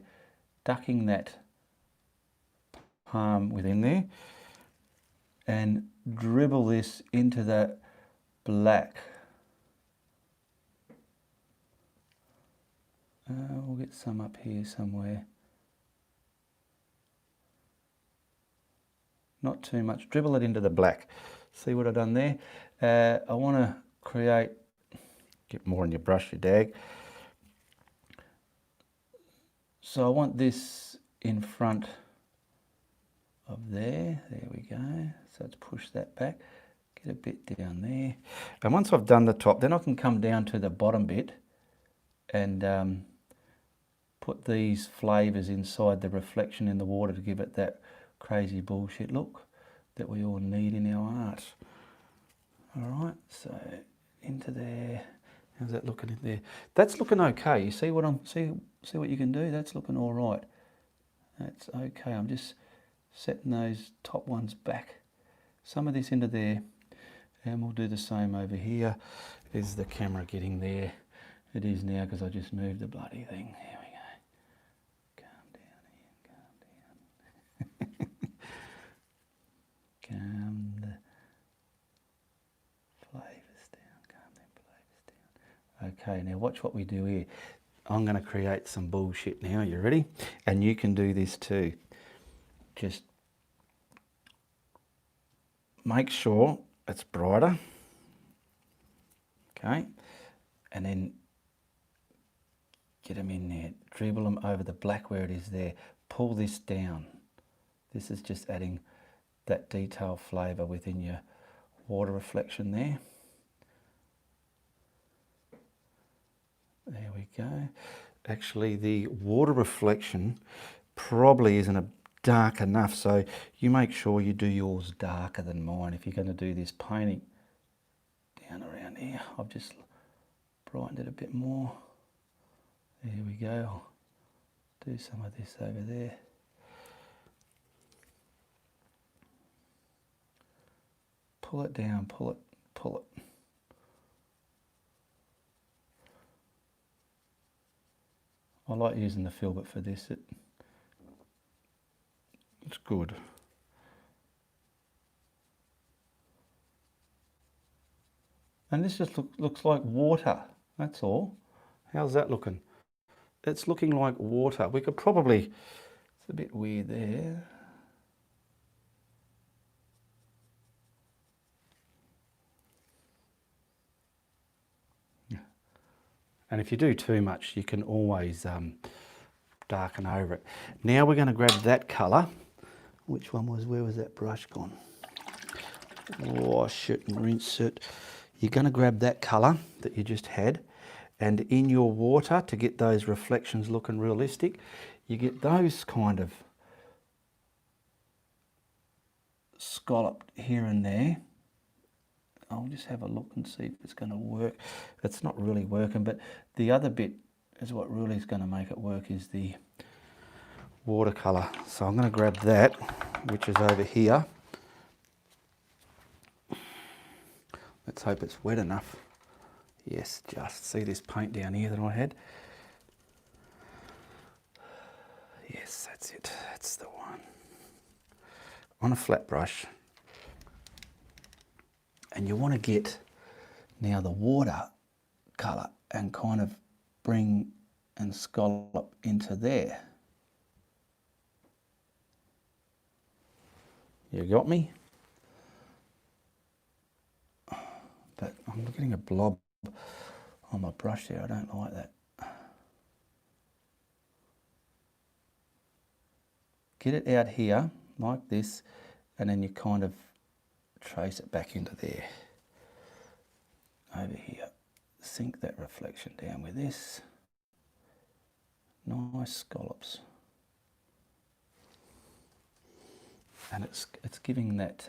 ducking that palm within there, and dribble this into that black. We'll get some up here somewhere. Not too much. Dribble it into the black. See what I've done there? I want to create, get more on your brush, you dag. So I want this in front of there. There we go. So let's push that back. Get a bit down there. And once I've done the top, then I can come down to the bottom bit and put these flavours inside the reflection in the water to give it that crazy bullshit look that we all need in our art. Alright, so into there. How's that looking in there? That's looking okay. You see what see what you can do? That's looking alright. That's okay. I'm just setting those top ones back. Some of this into there. And we'll do the same over here. Is the camera getting there? It is now because I just moved the bloody thing. Here we go. Calm down, Ian, calm down. Calm the flavours down, calm them flavours down. Okay, now watch what we do here. I'm going to create some bullshit now. You ready? And you can do this too. Just make sure it's brighter. Okay, and then get them in there, dribble them over the black where it is there, pull this down. This is just adding that detail flavour within your water reflection there. There we go. Actually, the water reflection probably isn't dark enough, so you make sure you do yours darker than mine if you're going to do this painting. Down around here, I've just brightened it a bit more. There we go. I'll do some of this over there. Pull it down, pull it, pull it. I like using the filbert for this. It's good. And this just looks like water, that's all. How's that looking? It's looking like water. We could probably, it's a bit weird there. And if you do too much, you can always darken over it. Now we're going to grab that colour. Which one was, where was that brush gone? Wash it and rinse it. You're going to grab that colour that you just had, and in your water, to get those reflections looking realistic, you get those kind of scalloped here and there. I'll just have a look and see if it's going to work. It's not really working, but the other bit is what really is going to make it work, is the watercolour. So I'm going to grab that, which is over here. Let's hope it's wet enough. Yes, just see this paint down here that I had? Yes, that's it. That's the one. On a flat brush. And you want to get now the water colour and kind of bring and scallop into there. You got me? But I'm getting a blob on my brush there. I don't like that. Get it out here like this, and then you kind of trace it back into there. Over here. Sink that reflection down with this. Nice scallops. And it's giving that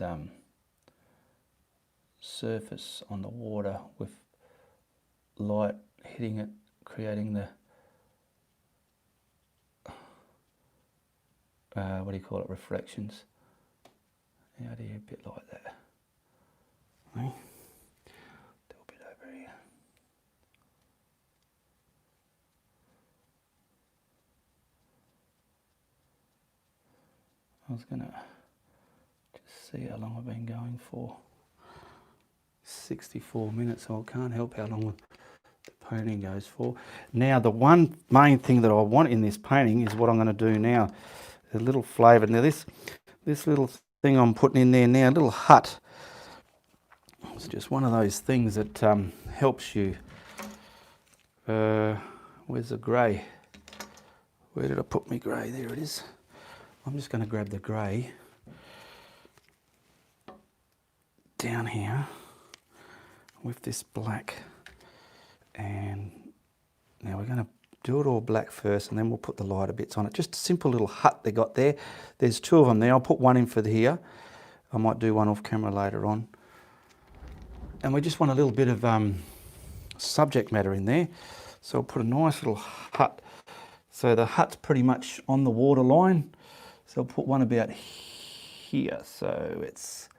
surface on the water with light hitting it, creating the what do you call it, reflections. Out here, a bit like that. Okay. Do a bit over here. I was going to just see how long I've been going for. 64 minutes, so I can't help how long the painting goes for. Now, the one main thing that I want in this painting is what I'm going to do now. A little flavour. Now, this little thing I'm putting in there now, a little hut. It's just one of those things that helps you. Where's the grey? Where did I put my grey? There it is. I'm just going to grab the grey down here with this black, and now we're going to do it all black first, and then we'll put the lighter bits on it. Just a simple little hut they got there. There's two of them there. I'll put one in for here. I might do one off camera later on. And we just want a little bit of subject matter in there. So I'll put a nice little hut. So the hut's pretty much on the water line. So I'll put one about here. So it's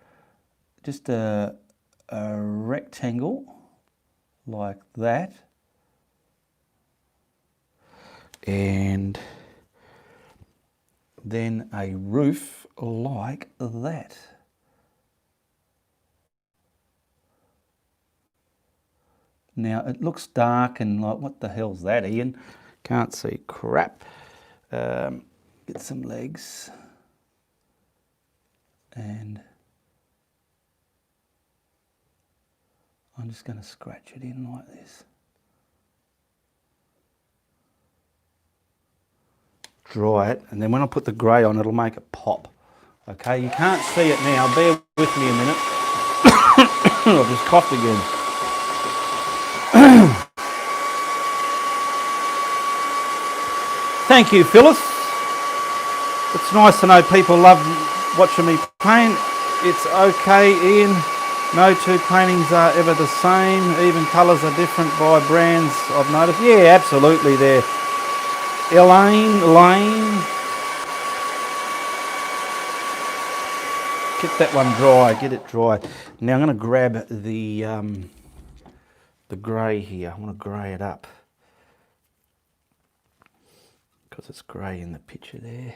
just a rectangle like that, and then a roof like that. Now it looks dark and like, what the hell's that, Ian? Can't see crap. Get some legs, and I'm just going to scratch it in like this. Dry it, and then when I put the grey on, it'll make it pop. Okay, you can't see it now. Bear with me a minute. I've just coughed again. Thank you, Phyllis. It's nice to know people love watching me paint. It's okay, Ian. No two paintings are ever the same. Even colours are different by brands, I've noticed. Yeah, absolutely there. Lane. Get that one dry, get it dry. Now I'm going to grab the grey here. I want to grey it up, because it's grey in the picture there.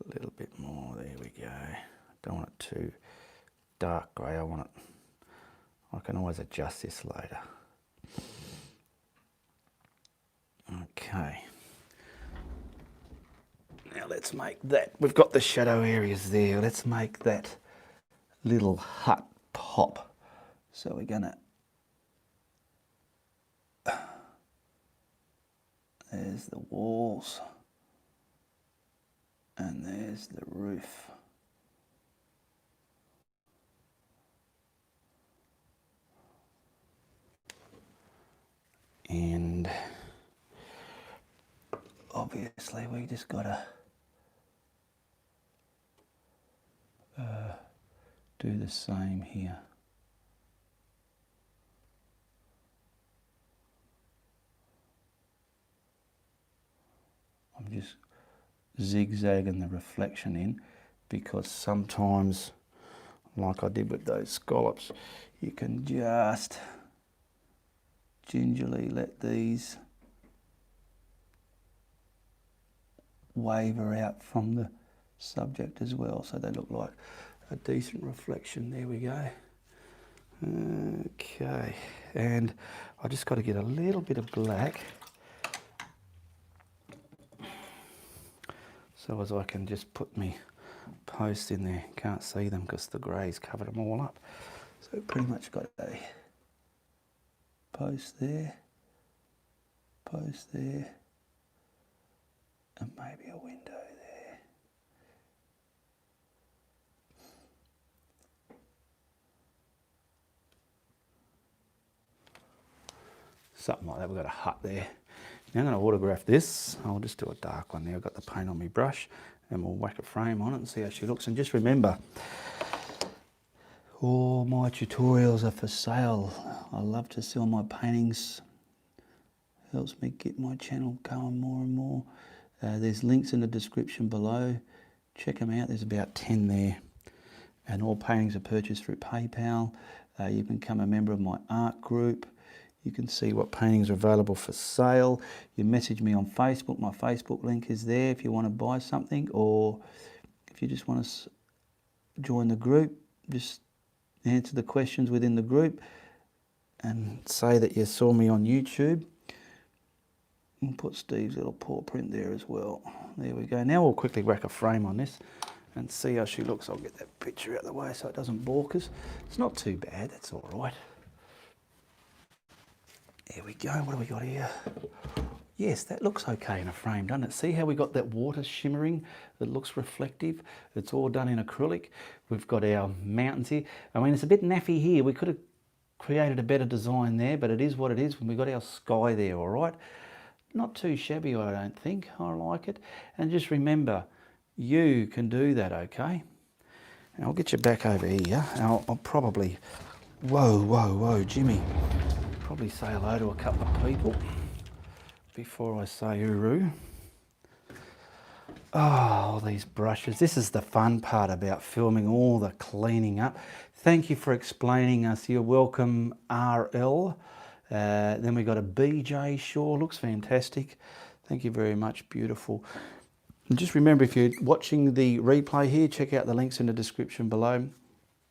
A little bit more, there we go. Don't want it too dark grey, I want it, I can always adjust this later. Okay, now let's make that, we've got the shadow areas there, let's make that little hut pop. So we're gonna, there's the walls, and there's the roof. And obviously we just gotta do the same here. I'm just zigzagging the reflection in, because sometimes, like I did with those scallops, you can just gingerly let these waver out from the subject as well, so they look like a decent reflection. There we go. Okay, and I just got to get a little bit of black so as I can just put me posts in there. Can't see them because the grey's covered them all up. So pretty much got a post there, and maybe a window there. Something like that. We've got a hut there. Now I'm going to autograph this. I'll just do a dark one there. I've got the paint on my brush, and we'll whack a frame on it and see how she looks. And just remember, all my tutorials are for sale. I love to sell my paintings. Helps me get my channel going more and more. There's links in the description below. Check them out. There's about 10 there. And all paintings are purchased through PayPal. You can become a member of my art group. You can see what paintings are available for sale. You message me on Facebook. My Facebook link is there if you want to buy something, or if you just want to join the group, just answer the questions within the group and say that you saw me on YouTube. We'll put Steve's little paw print there as well. There we go. Now we'll quickly rack a frame on this and see how she looks. I'll get that picture out of the way so it doesn't balk us. It's not too bad, that's all right. There we go. What do we got here? Yes, that looks okay in a frame, doesn't it? See how we got that water shimmering that looks reflective? It's all done in acrylic. We've got our mountains here. I mean, it's a bit naffy here. We could have created a better design there, but it is what it is when we got our sky there, all right? Not too shabby, I don't think. I like it. And just remember, you can do that, okay? And I'll get you back over here. I'll probably, whoa, Jimmy. Probably say hello to a couple of people before I say uru. Oh, these brushes. This is the fun part about filming, all the cleaning up. Thank you for explaining us. You're welcome, RL. Then we got a BJ Shaw, looks fantastic. Thank you very much, beautiful. And just remember, if you're watching the replay here, check out the links in the description below.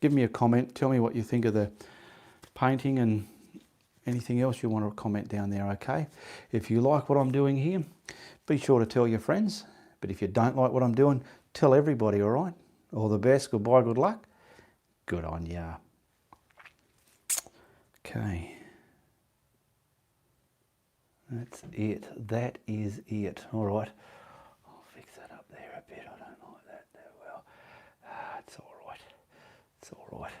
Give me a comment, tell me what you think of the painting and anything else you want to comment down there, okay? If you like what I'm doing here, be sure to tell your friends. But if you don't like what I'm doing, tell everybody, all right? All the best, goodbye, good luck. Good on ya. Okay. That's it. That is it. All right. I'll fix that up there a bit. I don't like that that well. It's all right. It's all right.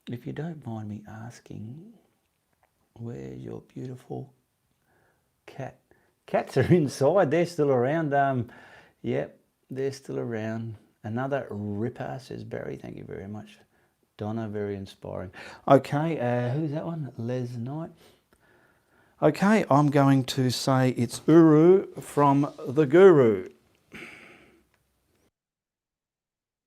If you don't mind me asking, where's your beautiful cat? Cats are inside. They're still around. Yep, they're still around. Another ripper, says Barry. Thank you very much. Donna, very inspiring. Okay, who's that one? Les Knight. Okay, I'm going to say it's Uru from the Guru.